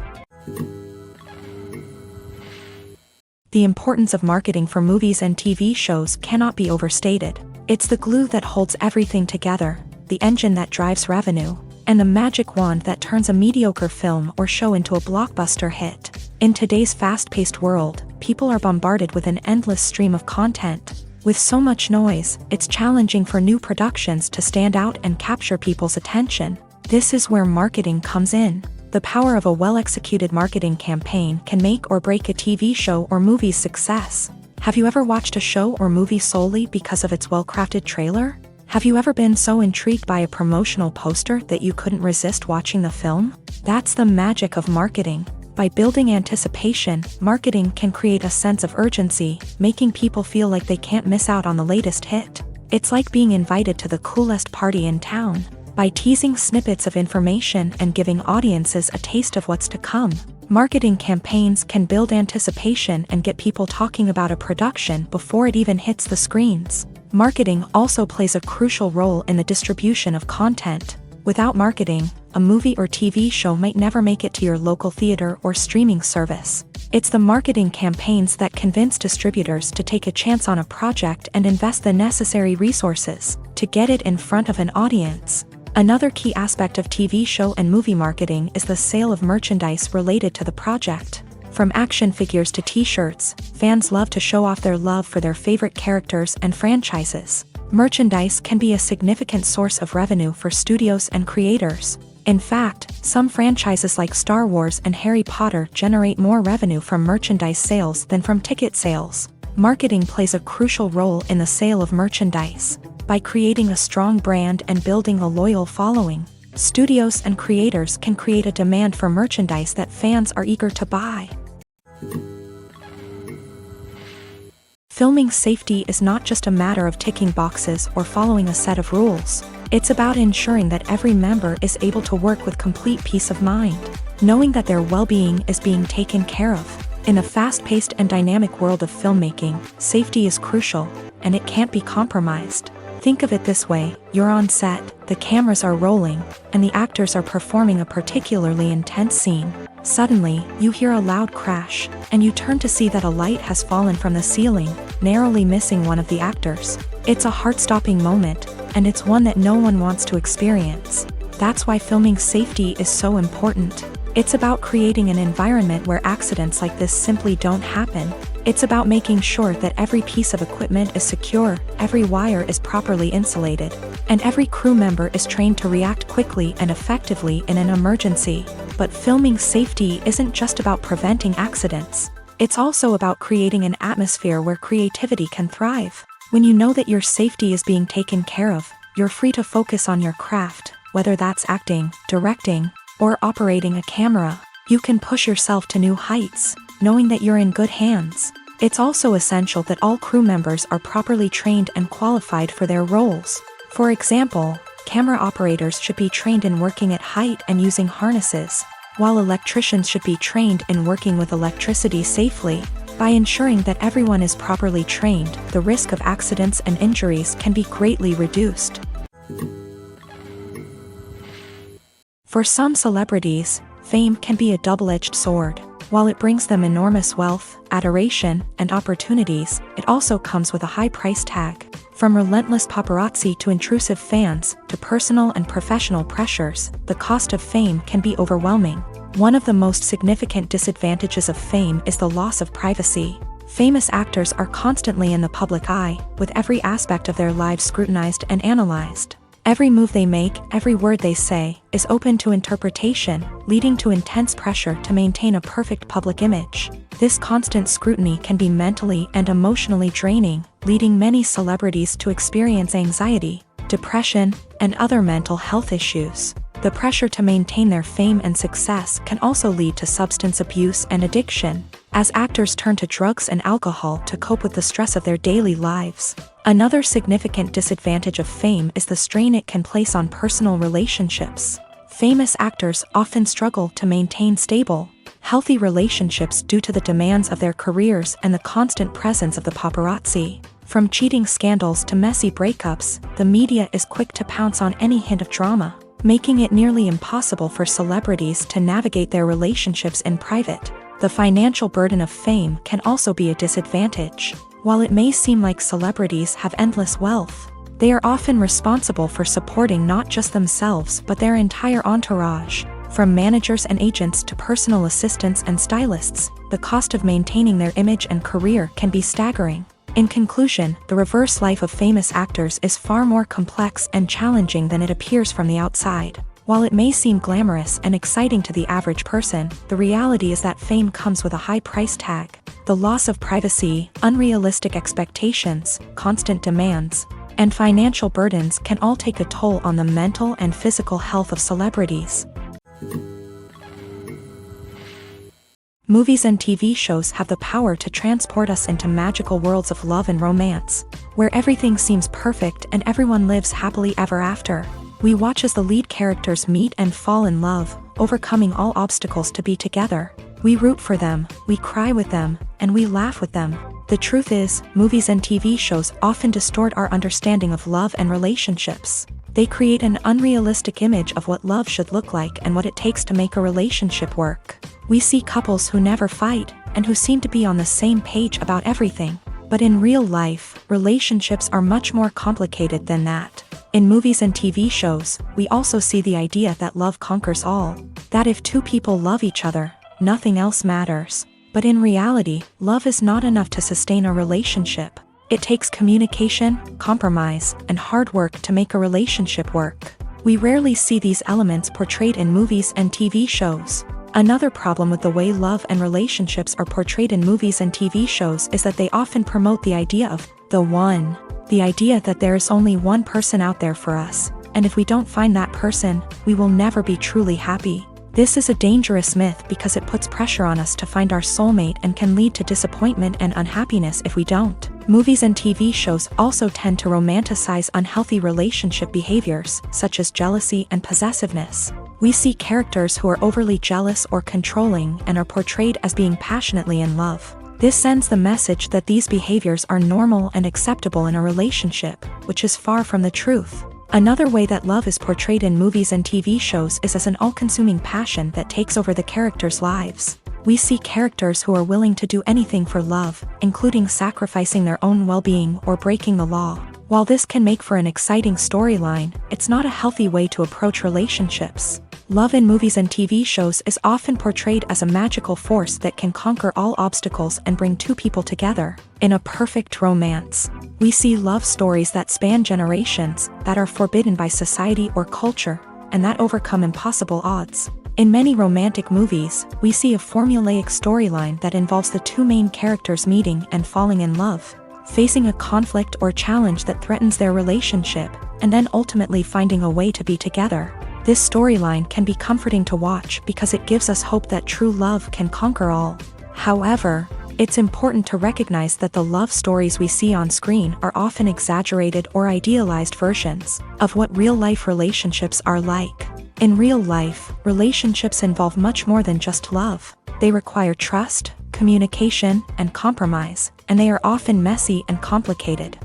The importance of marketing for movies and TV shows cannot be overstated. It's the glue that holds everything together, the engine that drives revenue, and the magic wand that turns a mediocre film or show into a blockbuster hit. In today's fast-paced world, people are bombarded with an endless stream of content. With so much noise, it's challenging for new productions to stand out and capture people's attention. This is where marketing comes in. The power of a well-executed marketing campaign can make or break a TV show or movie's success. Have you ever watched a show or movie solely because of its well-crafted trailer? Have you ever been so intrigued by a promotional poster that you couldn't resist watching the film? That's the magic of marketing. By building anticipation, marketing can create a sense of urgency, making people feel like they can't miss out on the latest hit. It's like being invited to the coolest party in town. By teasing snippets of information and giving audiences a taste of what's to come, marketing campaigns can build anticipation and get people talking about a production before it even hits the screens. Marketing also plays a crucial role in the distribution of content. Without marketing, a movie or TV show might never make it to your local theater or streaming service. It's the marketing campaigns that convince distributors to take a chance on a project and invest the necessary resources to get it in front of an audience. Another key aspect of TV show and movie marketing is the sale of merchandise related to the project. From action figures to t-shirts, fans love to show off their love for their favorite characters and franchises. Merchandise can be a significant source of revenue for studios and creators. In fact, some franchises like Star Wars and Harry Potter generate more revenue from merchandise sales than from ticket sales. Marketing plays a crucial role in the sale of merchandise. By creating a strong brand and building a loyal following, studios and creators can create a demand for merchandise that fans are eager to buy. Filming safety is not just a matter of ticking boxes or following a set of rules. It's about ensuring that every member is able to work with complete peace of mind, knowing that their well-being is being taken care of. In the fast-paced and dynamic world of filmmaking, safety is crucial, and it can't be compromised. Think of it this way: you're on set, the cameras are rolling, and the actors are performing a particularly intense scene. Suddenly, you hear a loud crash, and you turn to see that a light has fallen from the ceiling, narrowly missing one of the actors. It's a heart-stopping moment, and it's one that no one wants to experience. That's why filming safety is so important. It's about creating an environment where accidents like this simply don't happen. It's about making sure that every piece of equipment is secure, every wire is properly insulated, and every crew member is trained to react quickly and effectively in an emergency. But filming safety isn't just about preventing accidents. It's also about creating an atmosphere where creativity can thrive. When you know that your safety is being taken care of, you're free to focus on your craft, whether that's acting, directing, or operating a camera. You can push yourself to new heights, knowing that you're in good hands. It's also essential that all crew members are properly trained and qualified for their roles. For example, camera operators should be trained in working at height and using harnesses, while electricians should be trained in working with electricity safely. By ensuring that everyone is properly trained, the risk of accidents and injuries can be greatly reduced. For some celebrities, fame can be a double-edged sword. While it brings them enormous wealth, adoration, and opportunities, it also comes with a high price tag. From relentless paparazzi to intrusive fans, to personal and professional pressures, the cost of fame can be overwhelming. One of the most significant disadvantages of fame is the loss of privacy. Famous actors are constantly in the public eye, with every aspect of their lives scrutinized and analyzed. Every move they make, every word they say, is open to interpretation, leading to intense pressure to maintain a perfect public image. This constant scrutiny can be mentally and emotionally draining, leading many celebrities to experience anxiety, depression, and other mental health issues. The pressure to maintain their fame and success can also lead to substance abuse and addiction, as actors turn to drugs and alcohol to cope with the stress of their daily lives. Another significant disadvantage of fame is the strain it can place on personal relationships. Famous actors often struggle to maintain stable, healthy relationships due to the demands of their careers and the constant presence of the paparazzi. From cheating scandals to messy breakups, the media is quick to pounce on any hint of drama, making it nearly impossible for celebrities to navigate their relationships in private. The financial burden of fame can also be a disadvantage. While it may seem like celebrities have endless wealth, they are often responsible for supporting not just themselves but their entire entourage. From managers and agents to personal assistants and stylists, the cost of maintaining their image and career can be staggering. In conclusion, the reverse life of famous actors is far more complex and challenging than it appears from the outside. While it may seem glamorous and exciting to the average person, the reality is that fame comes with a high price tag. The loss of privacy, unrealistic expectations, constant demands, and financial burdens can all take a toll on the mental and physical health of celebrities. Movies and TV shows have the power to transport us into magical worlds of love and romance, where everything seems perfect and everyone lives happily ever after. We watch as the lead characters meet and fall in love, overcoming all obstacles to be together. We root for them, we cry with them, and we laugh with them. The truth is, movies and TV shows often distort our understanding of love and relationships. They create an unrealistic image of what love should look like and what it takes to make a relationship work. We see couples who never fight, and who seem to be on the same page about everything. But in real life, relationships are much more complicated than that. In movies and TV shows, we also see the idea that love conquers all. That if two people love each other, nothing else matters. But in reality, love is not enough to sustain a relationship. It takes communication, compromise, and hard work to make a relationship work. We rarely see these elements portrayed in movies and TV shows. Another problem with the way love and relationships are portrayed in movies and TV shows is that they often promote the idea of the one. The idea that there is only one person out there for us, and if we don't find that person, we will never be truly happy. This is a dangerous myth because it puts pressure on us to find our soulmate and can lead to disappointment and unhappiness if we don't. Movies and TV shows also tend to romanticize unhealthy relationship behaviors, such as jealousy and possessiveness. We see characters who are overly jealous or controlling and are portrayed as being passionately in love. This sends the message that these behaviors are normal and acceptable in a relationship, which is far from the truth. Another way that love is portrayed in movies and TV shows is as an all-consuming passion that takes over the characters' lives. We see characters who are willing to do anything for love, including sacrificing their own well-being or breaking the law. While this can make for an exciting storyline, it's not a healthy way to approach relationships. Love in movies and TV shows is often portrayed as a magical force that can conquer all obstacles and bring two people together. In a perfect romance, we see love stories that span generations, that are forbidden by society or culture, and that overcome impossible odds. In many romantic movies, we see a formulaic storyline that involves the two main characters meeting and falling in love, facing a conflict or challenge that threatens their relationship, and then ultimately finding a way to be together. This storyline can be comforting to watch because it gives us hope that true love can conquer all. However, it's important to recognize that the love stories we see on screen are often exaggerated or idealized versions of what real-life relationships are like. In real life, relationships involve much more than just love. They require trust, communication, and compromise, and they are often messy and complicated.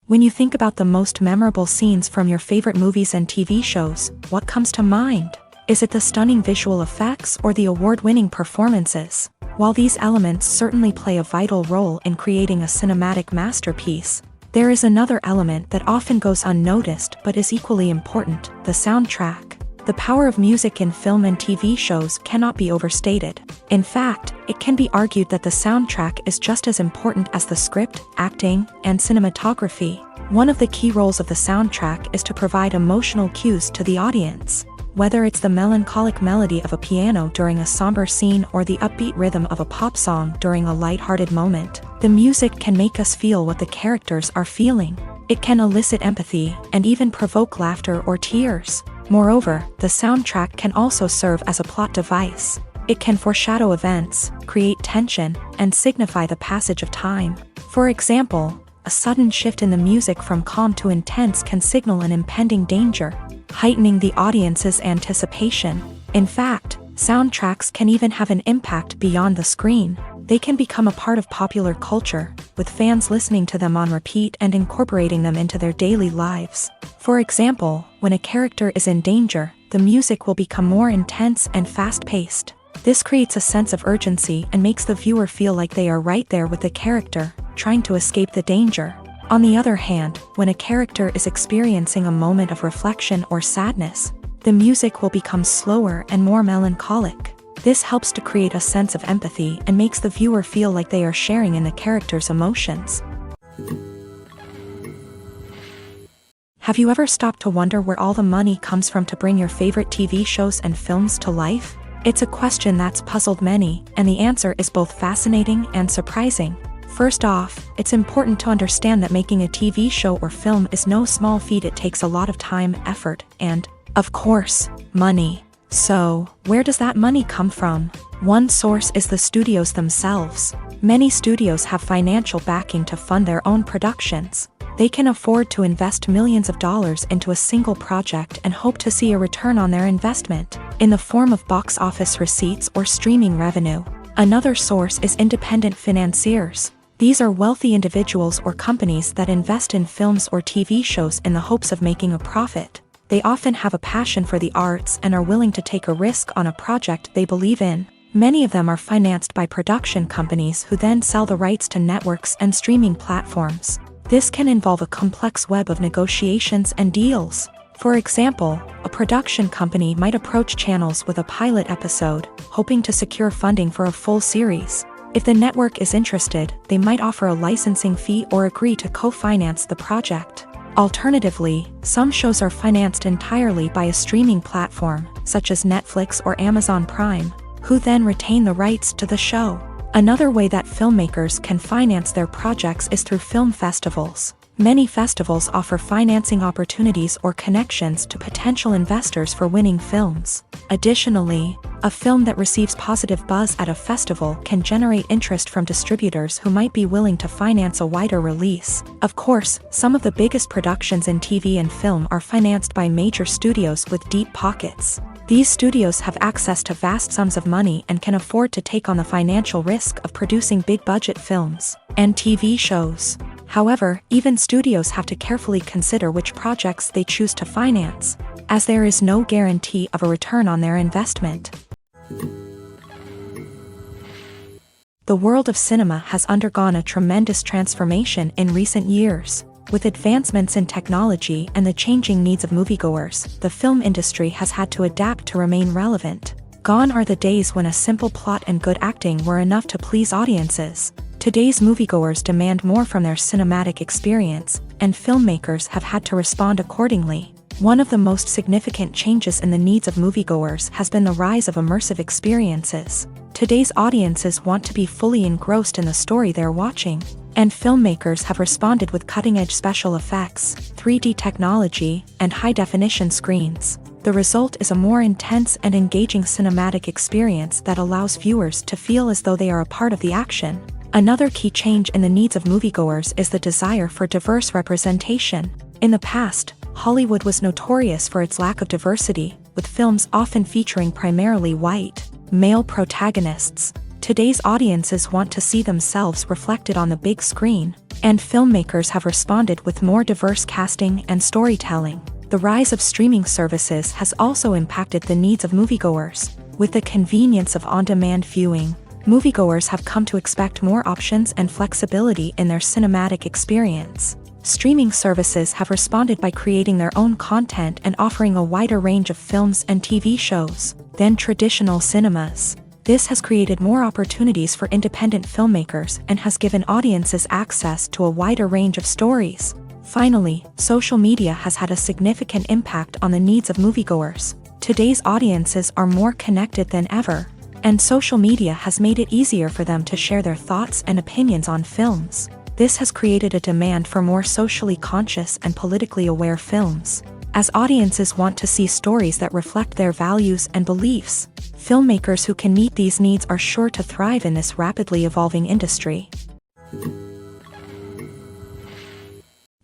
When you think about the most memorable scenes from your favorite movies and TV shows, what comes to mind? Is it the stunning visual effects or the award-winning performances? While these elements certainly play a vital role in creating a cinematic masterpiece, there is another element that often goes unnoticed but is equally important: the soundtrack. The power of music in film and TV shows cannot be overstated. In fact, it can be argued that the soundtrack is just as important as the script, acting, and cinematography. One of the key roles of the soundtrack is to provide emotional cues to the audience. Whether it's the melancholic melody of a piano during a somber scene or the upbeat rhythm of a pop song during a lighthearted moment, the music can make us feel what the characters are feeling. It can elicit empathy and even provoke laughter or tears. Moreover, the soundtrack can also serve as a plot device. It can foreshadow events, create tension, and signify the passage of time. For example, a sudden shift in the music from calm to intense can signal an impending danger, heightening the audience's anticipation. In fact, soundtracks can even have an impact beyond the screen. They can become a part of popular culture, with fans listening to them on repeat and incorporating them into their daily lives. For example, when a character is in danger, the music will become more intense and fast-paced. This creates a sense of urgency and makes the viewer feel like they are right there with the character, trying to escape the danger. On the other hand, when a character is experiencing a moment of reflection or sadness, the music will become slower and more melancholic. This helps to create a sense of empathy and makes the viewer feel like they are sharing in the character's emotions. Have you ever stopped to wonder where all the money comes from to bring your favorite TV shows and films to life? It's a question that's puzzled many, and the answer is both fascinating and surprising. First off, it's important to understand that making a TV show or film is no small feat. It takes a lot of time, effort, and, of course, money. So, where does that money come from? One source is the studios themselves. Many studios have financial backing to fund their own productions. They can afford to invest millions of dollars into a single project and hope to see a return on their investment, in the form of box office receipts or streaming revenue. Another source is independent financiers. These are wealthy individuals or companies that invest in films or TV shows in the hopes of making a profit. They often have a passion for the arts and are willing to take a risk on a project they believe in. Many of them are financed by production companies who then sell the rights to networks and streaming platforms. This can involve a complex web of negotiations and deals. For example, a production company might approach channels with a pilot episode, hoping to secure funding for a full series. If the network is interested, they might offer a licensing fee or agree to co-finance the project. Alternatively, some shows are financed entirely by a streaming platform, such as Netflix or Amazon Prime, who then retain the rights to the show. Another way that filmmakers can finance their projects is through film festivals. Many festivals offer financing opportunities or connections to potential investors for winning films. Additionally, a film that receives positive buzz at a festival can generate interest from distributors who might be willing to finance a wider release. Of course, some of the biggest productions in TV and film are financed by major studios with deep pockets. These studios have access to vast sums of money and can afford to take on the financial risk of producing big-budget films and TV shows. However, even studios have to carefully consider which projects they choose to finance, as there is no guarantee of a return on their investment. The world of cinema has undergone a tremendous transformation in recent years. With advancements in technology and the changing needs of moviegoers, the film industry has had to adapt to remain relevant. Gone are the days when a simple plot and good acting were enough to please audiences. Today's moviegoers demand more from their cinematic experience, and filmmakers have had to respond accordingly. One of the most significant changes in the needs of moviegoers has been the rise of immersive experiences. Today's audiences want to be fully engrossed in the story they're watching, and filmmakers have responded with cutting-edge special effects, 3D technology, and high-definition screens. The result is a more intense and engaging cinematic experience that allows viewers to feel as though they are a part of the action. Another key change in the needs of moviegoers is the desire for diverse representation. In the past, Hollywood was notorious for its lack of diversity, with films often featuring primarily white, male protagonists. Today's audiences want to see themselves reflected on the big screen, and filmmakers have responded with more diverse casting and storytelling. The rise of streaming services has also impacted the needs of moviegoers. With the convenience of on-demand viewing, moviegoers have come to expect more options and flexibility in their cinematic experience. Streaming services have responded by creating their own content and offering a wider range of films and TV shows than traditional cinemas. This has created more opportunities for independent filmmakers and has given audiences access to a wider range of stories. Finally, social media has had a significant impact on the needs of moviegoers. Today's audiences are more connected than ever, and social media has made it easier for them to share their thoughts and opinions on films. This has created a demand for more socially conscious and politically aware films. As audiences want to see stories that reflect their values and beliefs, filmmakers who can meet these needs are sure to thrive in this rapidly evolving industry.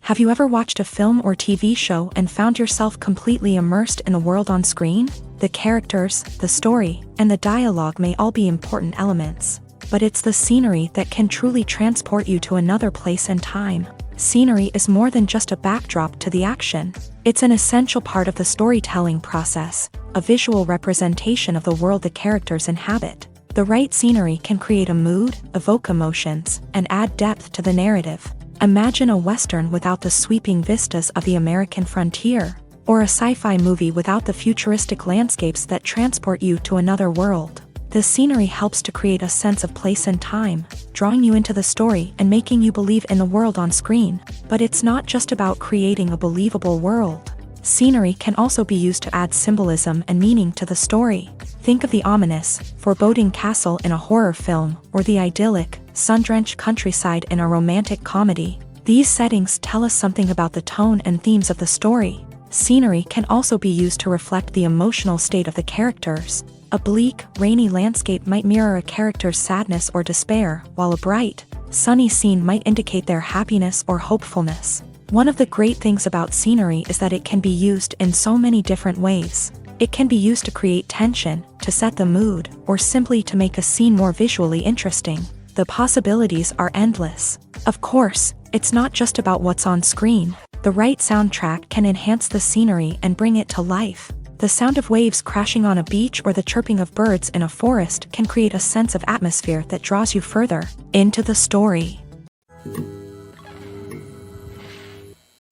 Have you ever watched a film or TV show and found yourself completely immersed in the world on screen? The characters, the story, and the dialogue may all be important elements, but it's the scenery that can truly transport you to another place and time. Scenery is more than just a backdrop to the action. It's an essential part of the storytelling process, a visual representation of the world the characters inhabit. The right scenery can create a mood, evoke emotions, and add depth to the narrative. Imagine a Western without the sweeping vistas of the American frontier, or a sci-fi movie without the futuristic landscapes that transport you to another world. The scenery helps to create a sense of place and time, drawing you into the story and making you believe in the world on screen. But it's not just about creating a believable world. Scenery can also be used to add symbolism and meaning to the story. Think of the ominous, foreboding castle in a horror film, or the idyllic, sun-drenched countryside in a romantic comedy. These settings tell us something about the tone and themes of the story. Scenery can also be used to reflect the emotional state of the characters. A bleak, rainy landscape might mirror a character's sadness or despair, while a bright, sunny scene might indicate their happiness or hopefulness. One of the great things about scenery is that it can be used in so many different ways. It can be used to create tension, to set the mood, or simply to make a scene more visually interesting. The possibilities are endless. Of course, it's not just about what's on screen. The right soundtrack can enhance the scenery and bring it to life. The sound of waves crashing on a beach or the chirping of birds in a forest can create a sense of atmosphere that draws you further into the story.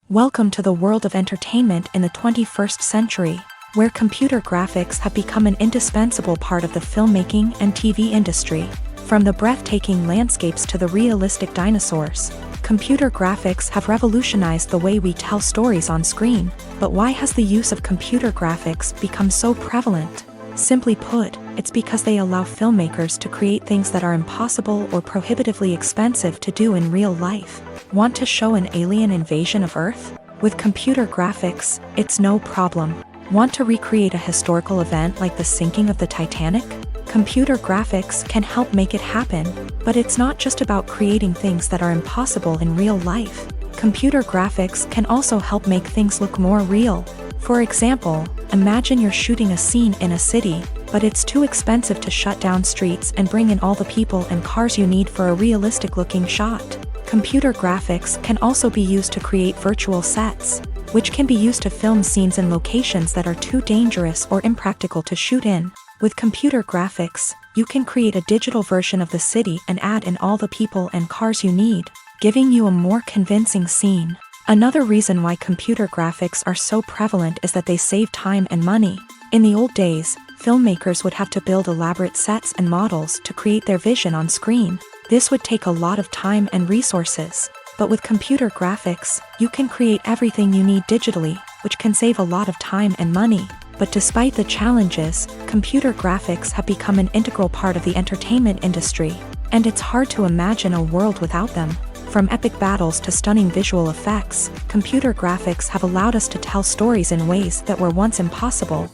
Welcome to the world of entertainment in the 21st century, where computer graphics have become an indispensable part of the filmmaking and TV industry. From the breathtaking landscapes to the realistic dinosaurs, computer graphics have revolutionized the way we tell stories on screen. But why has the use of computer graphics become so prevalent? Simply put, it's because they allow filmmakers to create things that are impossible or prohibitively expensive to do in real life. Want to show an alien invasion of Earth? With computer graphics, it's no problem. Want to recreate a historical event like the sinking of the Titanic? Computer graphics can help make it happen, but it's not just about creating things that are impossible in real life. Computer graphics can also help make things look more real. For example, imagine you're shooting a scene in a city, but it's too expensive to shut down streets and bring in all the people and cars you need for a realistic-looking shot. Computer graphics can also be used to create virtual sets, which can be used to film scenes in locations that are too dangerous or impractical to shoot in. With computer graphics, you can create a digital version of the city and add in all the people and cars you need, giving you a more convincing scene. Another reason why computer graphics are so prevalent is that they save time and money. In the old days, filmmakers would have to build elaborate sets and models to create their vision on screen. This would take a lot of time and resources. But with computer graphics, you can create everything you need digitally, which can save a lot of time and money. But despite the challenges, computer graphics have become an integral part of the entertainment industry, and it's hard to imagine a world without them. From epic battles to stunning visual effects, computer graphics have allowed us to tell stories in ways that were once impossible.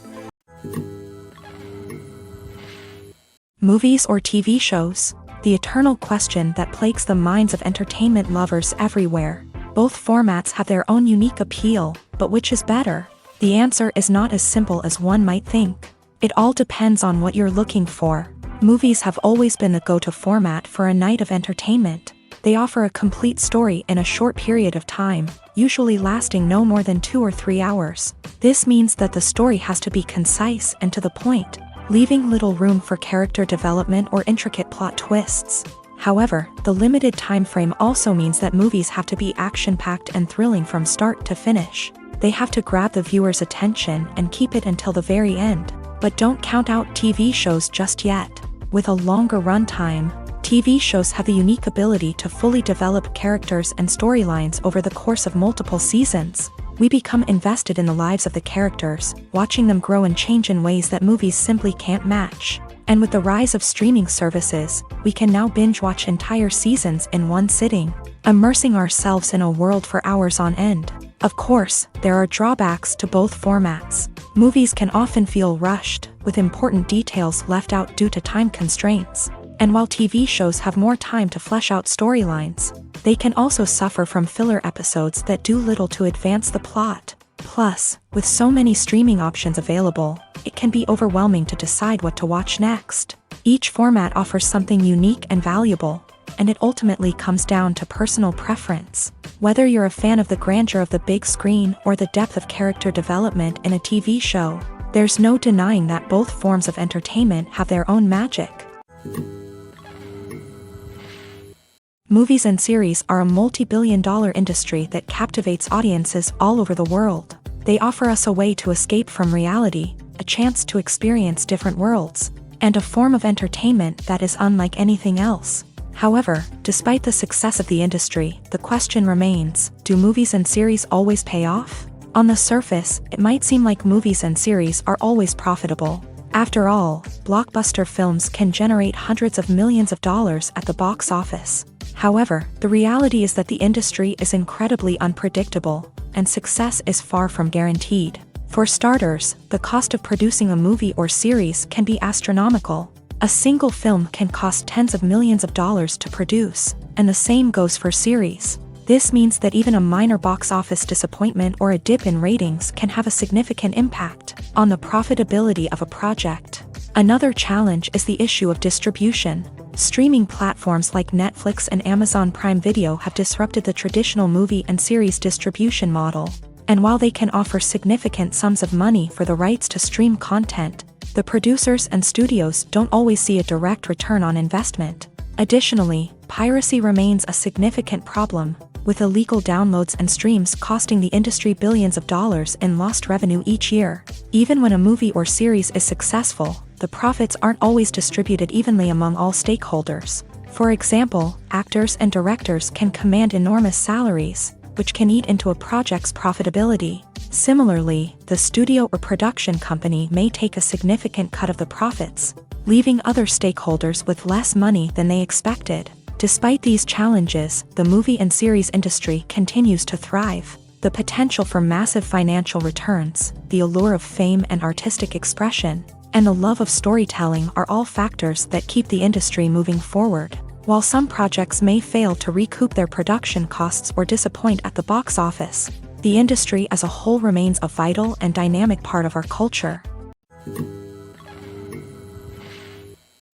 Movies or TV shows? The eternal question that plagues the minds of entertainment lovers everywhere. Both formats have their own unique appeal, but which is better? The answer is not as simple as one might think. It all depends on what you're looking for. Movies have always been the go-to format for a night of entertainment. They offer a complete story in a short period of time, usually lasting no more than 2 or 3 hours. This means that the story has to be concise and to the point, leaving little room for character development or intricate plot twists. However, the limited time frame also means that movies have to be action-packed and thrilling from start to finish. They have to grab the viewer's attention and keep it until the very end. But don't count out TV shows just yet. With a longer runtime, TV shows have the unique ability to fully develop characters and storylines over the course of multiple seasons. We become invested in the lives of the characters, watching them grow and change in ways that movies simply can't match. And with the rise of streaming services, we can now binge-watch entire seasons in one sitting, immersing ourselves in a world for hours on end. Of course, there are drawbacks to both formats. Movies can often feel rushed, with important details left out due to time constraints. And while TV shows have more time to flesh out storylines, they can also suffer from filler episodes that do little to advance the plot. Plus, with so many streaming options available, it can be overwhelming to decide what to watch next. Each format offers something unique and valuable, and it ultimately comes down to personal preference. Whether you're a fan of the grandeur of the big screen or the depth of character development in a TV show, there's no denying that both forms of entertainment have their own magic. Movies and series are a multi-billion-dollar industry that captivates audiences all over the world. They offer us a way to escape from reality, a chance to experience different worlds, and a form of entertainment that is unlike anything else. However, despite the success of the industry, the question remains, do movies and series always pay off? On the surface, it might seem like movies and series are always profitable. After all, blockbuster films can generate hundreds of millions of dollars at the box office. However, the reality is that the industry is incredibly unpredictable, and success is far from guaranteed. For starters, the cost of producing a movie or series can be astronomical. A single film can cost tens of millions of dollars to produce, and the same goes for series. This means that even a minor box office disappointment or a dip in ratings can have a significant impact on the profitability of a project. Another challenge is the issue of distribution. Streaming platforms like Netflix and Amazon Prime Video have disrupted the traditional movie and series distribution model. And while they can offer significant sums of money for the rights to stream content, the producers and studios don't always see a direct return on investment. Additionally, piracy remains a significant problem, with illegal downloads and streams costing the industry billions of dollars in lost revenue each year. Even when a movie or series is successful, the profits aren't always distributed evenly among all stakeholders. For example, actors and directors can command enormous salaries, which can eat into a project's profitability. Similarly, the studio or production company may take a significant cut of the profits, leaving other stakeholders with less money than they expected. Despite these challenges, the movie and series industry continues to thrive. The potential for massive financial returns, the allure of fame and artistic expression, and the love of storytelling are all factors that keep the industry moving forward. While some projects may fail to recoup their production costs or disappoint at the box office, the industry as a whole remains a vital and dynamic part of our culture.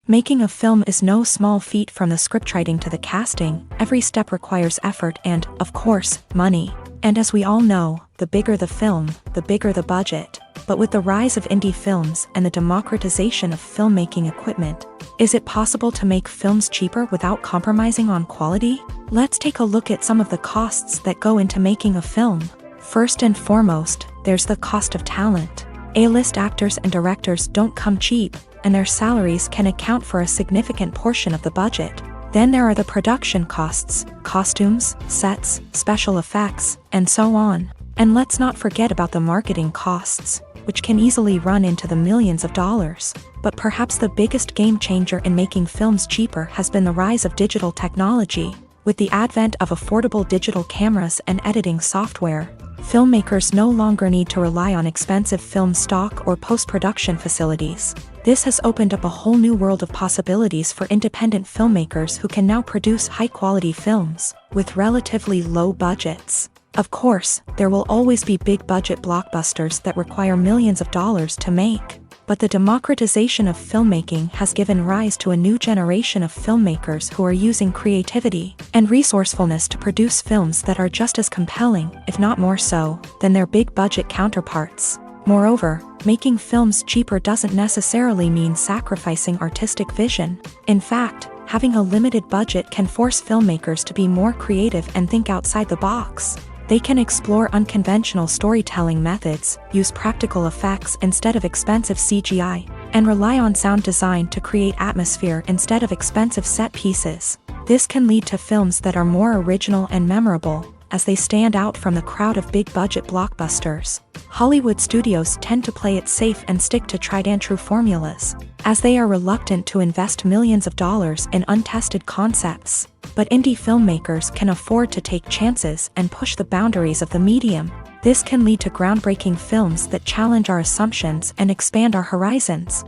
Making a film is no small feat. From the scriptwriting to the casting, every step requires effort and, of course, money. And as we all know, the bigger the film, the bigger the budget. But with the rise of indie films and the democratization of filmmaking equipment, is it possible to make films cheaper without compromising on quality? Let's take a look at some of the costs that go into making a film. First and foremost, there's the cost of talent. A-list actors and directors don't come cheap, and their salaries can account for a significant portion of the budget. Then there are the production costs, costumes, sets, special effects, and so on. And let's not forget about the marketing costs, which can easily run into the millions of dollars. But perhaps the biggest game changer in making films cheaper has been the rise of digital technology. With the advent of affordable digital cameras and editing software, filmmakers no longer need to rely on expensive film stock or post-production facilities. This has opened up a whole new world of possibilities for independent filmmakers who can now produce high-quality films with relatively low budgets. Of course, there will always be big-budget blockbusters that require millions of dollars to make. But the democratization of filmmaking has given rise to a new generation of filmmakers who are using creativity and resourcefulness to produce films that are just as compelling, if not more so, than their big-budget counterparts. Moreover, making films cheaper doesn't necessarily mean sacrificing artistic vision. In fact, Having a limited budget can force filmmakers to be more creative and think outside the box. They can explore unconventional storytelling methods, use practical effects instead of expensive CGI, and rely on sound design to create atmosphere instead of expensive set pieces. This can lead to films that are more original and memorable, as they stand out from the crowd of big-budget blockbusters. Hollywood studios tend to play it safe and stick to tried-and-true formulas, as they are reluctant to invest millions of dollars in untested concepts. But indie filmmakers can afford to take chances and push the boundaries of the medium. This can lead to groundbreaking films that challenge our assumptions and expand our horizons.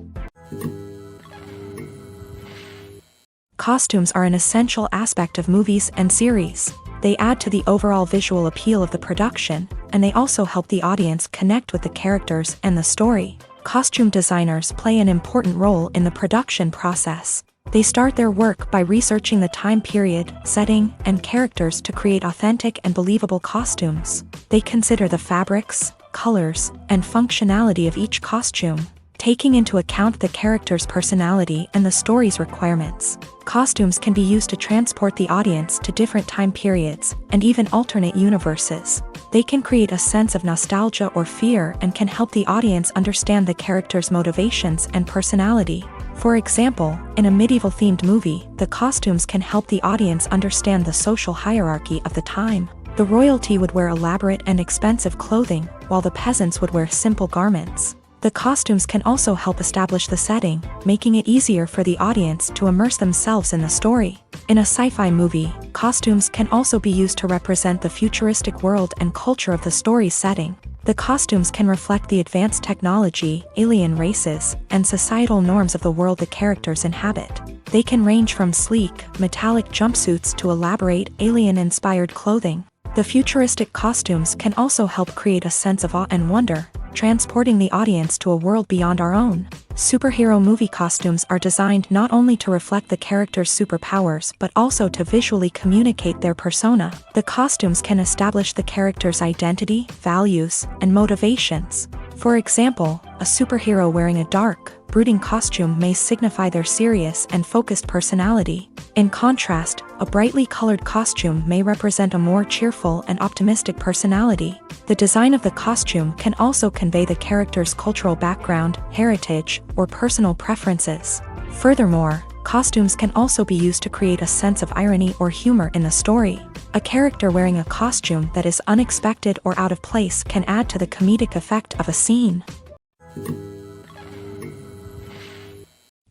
Costumes are an essential aspect of movies and series. They add to the overall visual appeal of the production, and they also help the audience connect with the characters and the story. Costume designers play an important role in the production process. They start their work by researching the time period, setting, and characters to create authentic and believable costumes. They consider the fabrics, colors, and functionality of each costume, taking into account the character's personality and the story's requirements. Costumes can be used to transport the audience to different time periods and even alternate universes. They can create a sense of nostalgia or fear and can help the audience understand the character's motivations and personality. For example, in a medieval-themed movie, the costumes can help the audience understand the social hierarchy of the time. The royalty would wear elaborate and expensive clothing, while the peasants would wear simple garments. The costumes can also help establish the setting, making it easier for the audience to immerse themselves in the story. In a sci-fi movie, costumes can also be used to represent the futuristic world and culture of the story's setting. The costumes can reflect the advanced technology, alien races, and societal norms of the world the characters inhabit. They can range from sleek, metallic jumpsuits to elaborate, alien-inspired clothing. The futuristic costumes can also help create a sense of awe and wonder, transporting the audience to a world beyond our own. Superhero movie costumes are designed not only to reflect the character's superpowers but also to visually communicate their persona. The costumes can establish the character's identity, values, and motivations. For example, a superhero wearing a dark, brooding costume may signify their serious and focused personality. In contrast, a brightly colored costume may represent a more cheerful and optimistic personality. The design of the costume can also convey the character's cultural background, heritage, or personal preferences. Furthermore, costumes can also be used to create a sense of irony or humor in the story. A character wearing a costume that is unexpected or out of place can add to the comedic effect of a scene.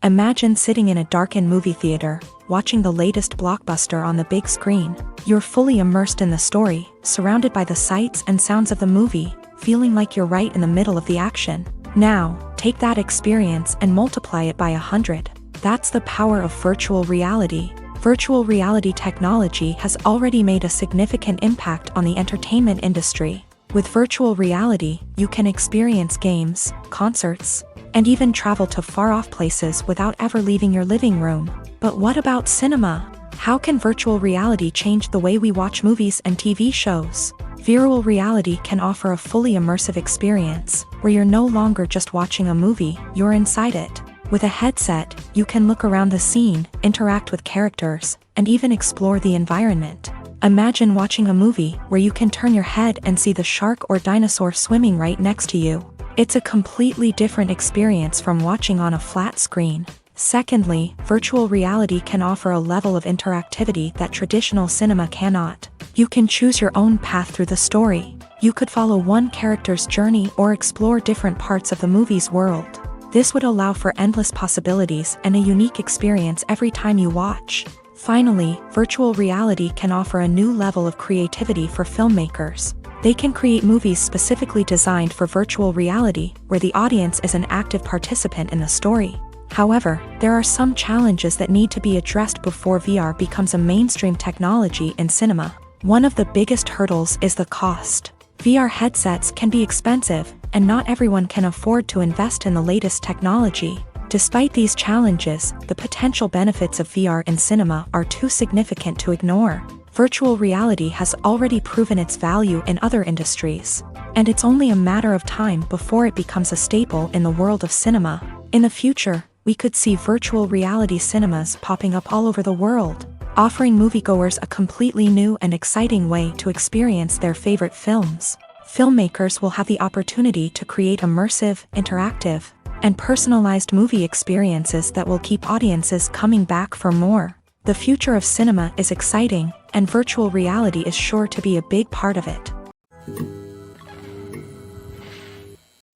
Imagine sitting in a darkened movie theater, watching the latest blockbuster on the big screen. You're fully immersed in the story, surrounded by the sights and sounds of the movie, feeling like you're right in the middle of the action. Now, take that experience and multiply it by 100. That's the power of virtual reality. Virtual reality technology has already made a significant impact on the entertainment industry. With virtual reality, you can experience games, concerts, and even travel to far-off places without ever leaving your living room. But what about cinema? How can virtual reality change the way we watch movies and TV shows? Virtual reality can offer a fully immersive experience, where you're no longer just watching a movie, you're inside it. With a headset, you can look around the scene, interact with characters, and even explore the environment. Imagine watching a movie where you can turn your head and see the shark or dinosaur swimming right next to you. It's a completely different experience from watching on a flat screen. Secondly, virtual reality can offer a level of interactivity that traditional cinema cannot. You can choose your own path through the story. You could follow one character's journey or explore different parts of the movie's world. This would allow for endless possibilities and a unique experience every time you watch. Finally, virtual reality can offer a new level of creativity for filmmakers. They can create movies specifically designed for virtual reality, where the audience is an active participant in the story. However, there are some challenges that need to be addressed before VR becomes a mainstream technology in cinema. One of the biggest hurdles is the cost. VR headsets can be expensive, and not everyone can afford to invest in the latest technology. Despite these challenges, the potential benefits of VR in cinema are too significant to ignore. Virtual reality has already proven its value in other industries, and it's only a matter of time before it becomes a staple in the world of cinema. In the future, we could see virtual reality cinemas popping up all over the world, offering moviegoers a completely new and exciting way to experience their favorite films. Filmmakers will have the opportunity to create immersive, interactive, and personalized movie experiences that will keep audiences coming back for more. The future of cinema is exciting, and virtual reality is sure to be a big part of it.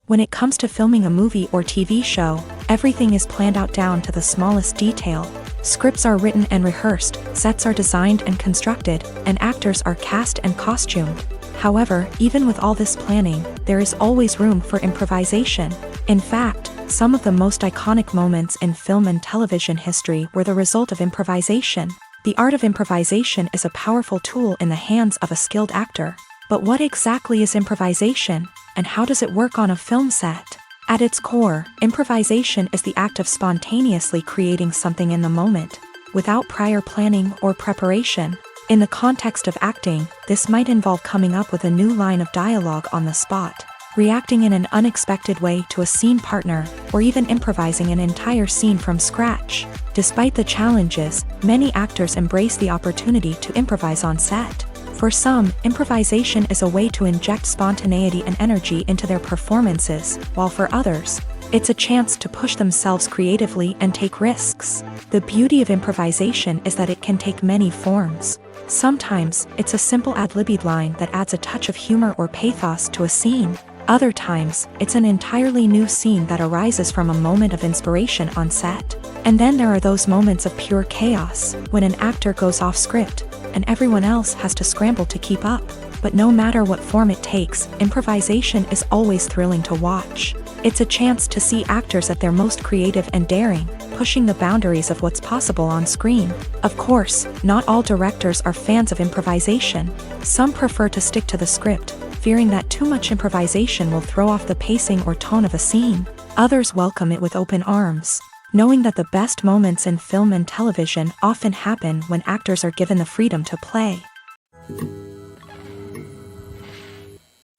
When it comes to filming a movie or TV show, everything is planned out down to the smallest detail. Scripts are written and rehearsed, sets are designed and constructed, and actors are cast and costumed. However, even with all this planning, there is always room for improvisation. In fact, some of the most iconic moments in film and television history were the result of improvisation. The art of improvisation is a powerful tool in the hands of a skilled actor. But what exactly is improvisation, and how does it work on a film set? At its core, improvisation is the act of spontaneously creating something in the moment, without prior planning or preparation. In the context of acting, this might involve coming up with a new line of dialogue on the spot, reacting in an unexpected way to a scene partner, or even improvising an entire scene from scratch. Despite the challenges, many actors embrace the opportunity to improvise on set. For some, improvisation is a way to inject spontaneity and energy into their performances, while for others, it's a chance to push themselves creatively and take risks. The beauty of improvisation is that it can take many forms. Sometimes, it's a simple ad-libbed line that adds a touch of humor or pathos to a scene. Other times, it's an entirely new scene that arises from a moment of inspiration on set. And then there are those moments of pure chaos, when an actor goes off script, and everyone else has to scramble to keep up. But no matter what form it takes, improvisation is always thrilling to watch. It's a chance to see actors at their most creative and daring, pushing the boundaries of what's possible on screen. Of course, not all directors are fans of improvisation. Some prefer to stick to the script, fearing that too much improvisation will throw off the pacing or tone of a scene. Others welcome it with open arms, knowing that the best moments in film and television often happen when actors are given the freedom to play.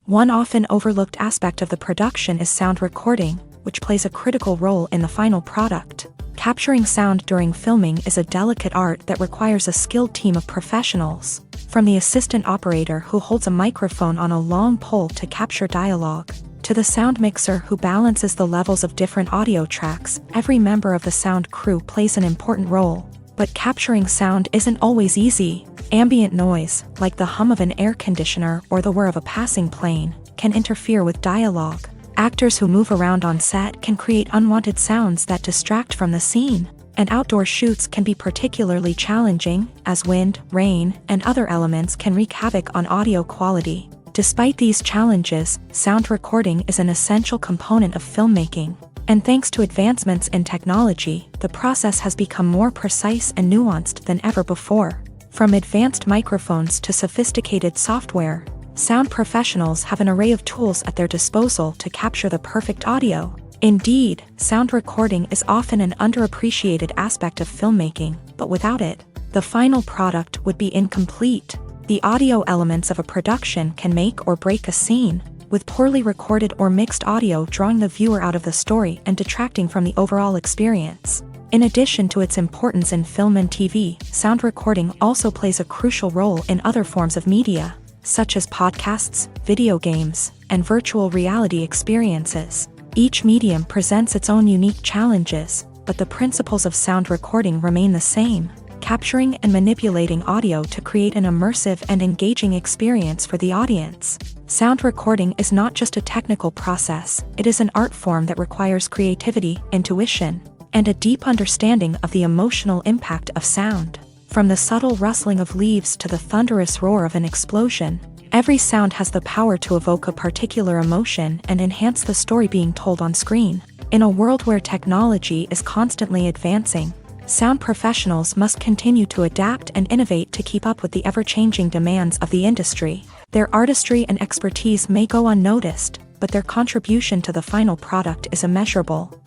One often overlooked aspect of the production is sound recording, which plays a critical role in the final product. Capturing sound during filming is a delicate art that requires a skilled team of professionals, from the assistant operator who holds a microphone on a long pole to capture dialogue, to the sound mixer who balances the levels of different audio tracks. Every member of the sound crew plays an important role. But capturing sound isn't always easy. Ambient noise, like the hum of an air conditioner or the whir of a passing plane, can interfere with dialogue. Actors who move around on set can create unwanted sounds that distract from the scene. And outdoor shoots can be particularly challenging, as wind, rain, and other elements can wreak havoc on audio quality. Despite these challenges, sound recording is an essential component of filmmaking. And thanks to advancements in technology, the process has become more precise and nuanced than ever before. From advanced microphones to sophisticated software, sound professionals have an array of tools at their disposal to capture the perfect audio. Indeed, sound recording is often an underappreciated aspect of filmmaking, but without it, the final product would be incomplete. The audio elements of a production can make or break a scene, with poorly recorded or mixed audio drawing the viewer out of the story and detracting from the overall experience. In addition to its importance in film and TV, sound recording also plays a crucial role in other forms of media, such as podcasts, video games, and virtual reality experiences. Each medium presents its own unique challenges, but the principles of sound recording remain the same: capturing and manipulating audio to create an immersive and engaging experience for the audience. Sound recording is not just a technical process, it is an art form that requires creativity, intuition, and a deep understanding of the emotional impact of sound. From the subtle rustling of leaves to the thunderous roar of an explosion, every sound has the power to evoke a particular emotion and enhance the story being told on screen. In a world where technology is constantly advancing, sound professionals must continue to adapt and innovate to keep up with the ever-changing demands of the industry. Their artistry and expertise may go unnoticed, but their contribution to the final product is immeasurable.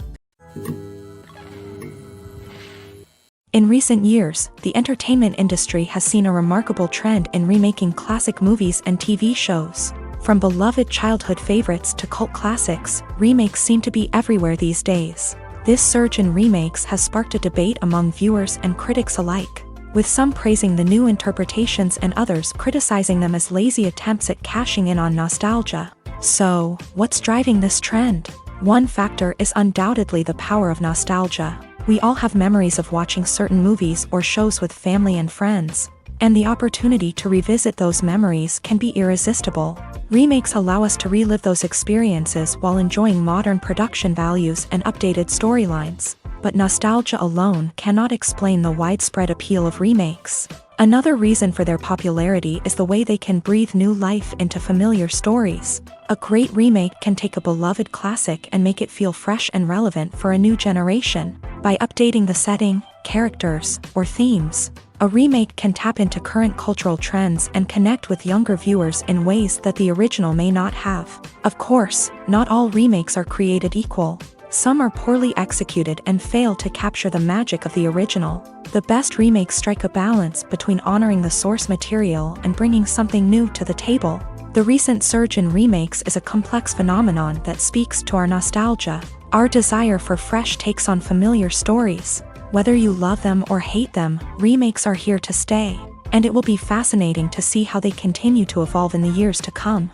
In recent years, the entertainment industry has seen a remarkable trend in remaking classic movies and TV shows. From beloved childhood favorites to cult classics, remakes seem to be everywhere these days. This surge in remakes has sparked a debate among viewers and critics alike, with some praising the new interpretations and others criticizing them as lazy attempts at cashing in on nostalgia. So, what's driving this trend? One factor is undoubtedly the power of nostalgia. We all have memories of watching certain movies or shows with family and friends, and the opportunity to revisit those memories can be irresistible. Remakes allow us to relive those experiences while enjoying modern production values and updated storylines. But nostalgia alone cannot explain the widespread appeal of remakes. Another reason for their popularity is the way they can breathe new life into familiar stories. A great remake can take a beloved classic and make it feel fresh and relevant for a new generation. By updating the setting, characters, or themes, a remake can tap into current cultural trends and connect with younger viewers in ways that the original may not have. Of course, not all remakes are created equal. Some are poorly executed and fail to capture the magic of the original. The best remakes strike a balance between honoring the source material and bringing something new to the table. The recent surge in remakes is a complex phenomenon that speaks to our nostalgia, our desire for fresh takes on familiar stories. Whether you love them or hate them, remakes are here to stay, and it will be fascinating to see how they continue to evolve in the years to come.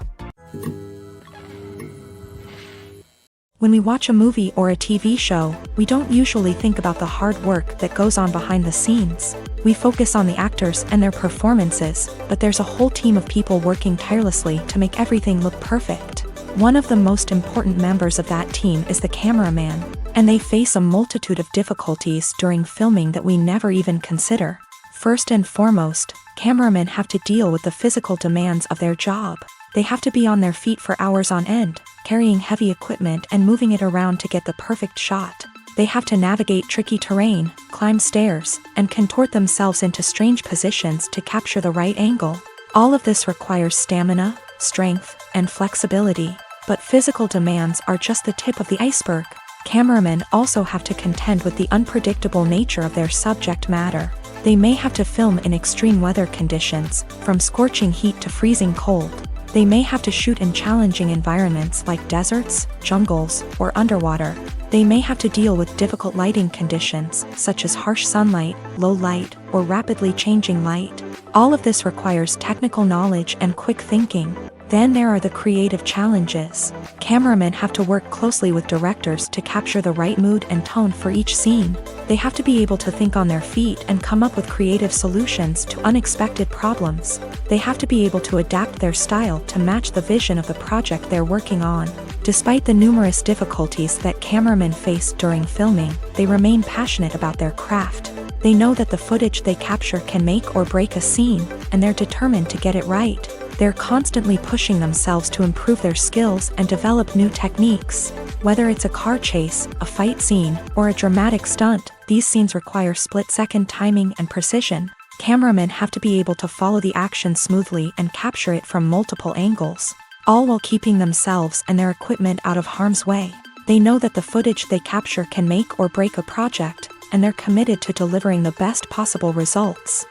When we watch a movie or a TV show, we don't usually think about the hard work that goes on behind the scenes. We focus on the actors and their performances, but there's a whole team of people working tirelessly to make everything look perfect. One of the most important members of that team is the cameraman, and they face a multitude of difficulties during filming that we never even consider. First and foremost, cameramen have to deal with the physical demands of their job. They have to be on their feet for hours on end, carrying heavy equipment and moving it around to get the perfect shot. They have to navigate tricky terrain, climb stairs, and contort themselves into strange positions to capture the right angle. All of this requires stamina, strength, and flexibility. But physical demands are just the tip of the iceberg. Cameramen also have to contend with the unpredictable nature of their subject matter. They may have to film in extreme weather conditions, from scorching heat to freezing cold. They may have to shoot in challenging environments like deserts, jungles, or underwater. They may have to deal with difficult lighting conditions, such as harsh sunlight, low light, or rapidly changing light. All of this requires technical knowledge and quick thinking. Then there are the creative challenges. Cameramen have to work closely with directors to capture the right mood and tone for each scene. They have to be able to think on their feet and come up with creative solutions to unexpected problems. They have to be able to adapt their style to match the vision of the project they're working on. Despite the numerous difficulties that cameramen face during filming, they remain passionate about their craft. They know that the footage they capture can make or break a scene, and they're determined to get it right. They're constantly pushing themselves to improve their skills and develop new techniques. Whether it's a car chase, a fight scene, or a dramatic stunt, these scenes require split-second timing and precision. Cameramen have to be able to follow the action smoothly and capture it from multiple angles, all while keeping themselves and their equipment out of harm's way. They know that the footage they capture can make or break a project, and they're committed to delivering the best possible results.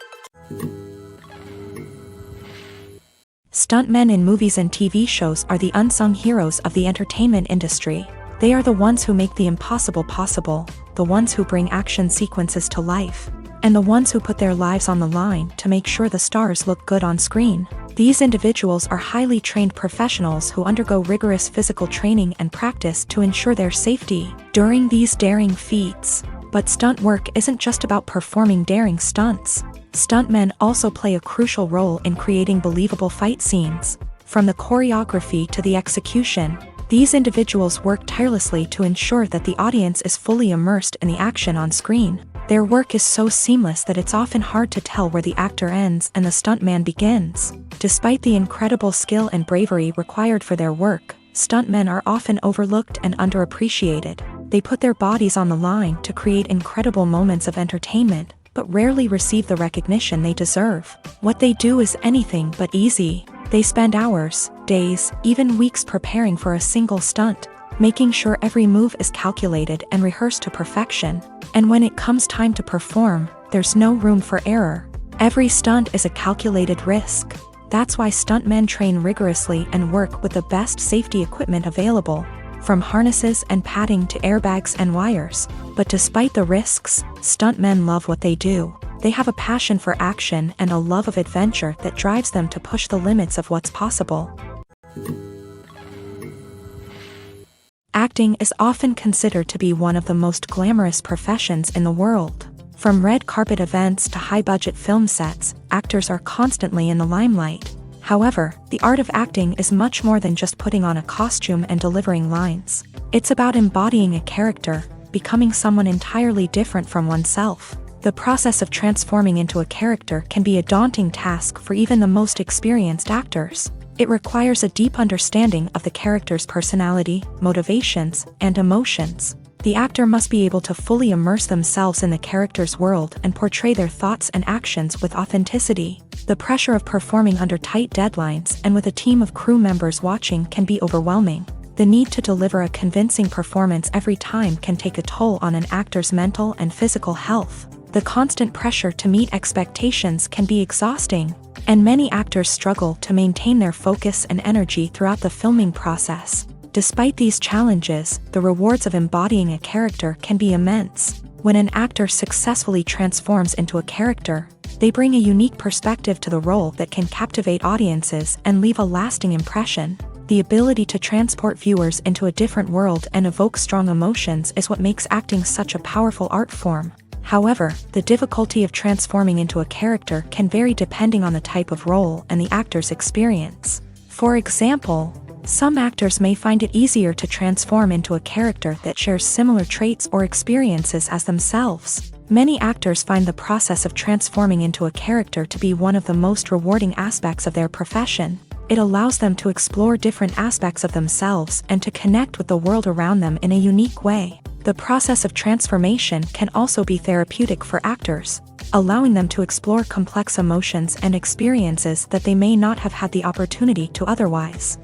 Stuntmen in movies and TV shows are the unsung heroes of the entertainment industry. They are the ones who make the impossible possible, the ones who bring action sequences to life, and the ones who put their lives on the line to make sure the stars look good on screen. These individuals are highly trained professionals who undergo rigorous physical training and practice to ensure their safety during these daring feats. But stunt work isn't just about performing daring stunts. Stuntmen also play a crucial role in creating believable fight scenes. From the choreography to the execution, these individuals work tirelessly to ensure that the audience is fully immersed in the action on screen. Their work is so seamless that it's often hard to tell where the actor ends and the stuntman begins. Despite the incredible skill and bravery required for their work, stuntmen are often overlooked and underappreciated. They put their bodies on the line to create incredible moments of entertainment, but rarely receive the recognition they deserve. What they do is anything but easy. They spend hours, days, even weeks preparing for a single stunt, making sure every move is calculated and rehearsed to perfection. And when it comes time to perform, there's no room for error. Every stunt is a calculated risk. That's why stuntmen train rigorously and work with the best safety equipment available. from harnesses and padding to airbags and wires. But despite the risks, stuntmen love what they do. They have a passion for action and a love of adventure that drives them to push the limits of what's possible. Acting is often considered to be one of the most glamorous professions in the world. From red carpet events to high-budget film sets, actors are constantly in the limelight. However, the art of acting is much more than just putting on a costume and delivering lines. It's about embodying a character, becoming someone entirely different from oneself. The process of transforming into a character can be a daunting task for even the most experienced actors. It requires a deep understanding of the character's personality, motivations, and emotions. The actor must be able to fully immerse themselves in the character's world and portray their thoughts and actions with authenticity. The pressure of performing under tight deadlines and with a team of crew members watching can be overwhelming. The need to deliver a convincing performance every time can take a toll on an actor's mental and physical health. The constant pressure to meet expectations can be exhausting, and many actors struggle to maintain their focus and energy throughout the filming process. Despite these challenges, the rewards of embodying a character can be immense. When an actor successfully transforms into a character, they bring a unique perspective to the role that can captivate audiences and leave a lasting impression. The ability to transport viewers into a different world and evoke strong emotions is what makes acting such a powerful art form. However, the difficulty of transforming into a character can vary depending on the type of role and the actor's experience. For example, some actors may find it easier to transform into a character that shares similar traits or experiences as themselves. Many actors find the process of transforming into a character to be one of the most rewarding aspects of their profession. It allows them to explore different aspects of themselves and to connect with the world around them in a unique way. The process of transformation can also be therapeutic for actors, allowing them to explore complex emotions and experiences that they may not have had the opportunity to otherwise.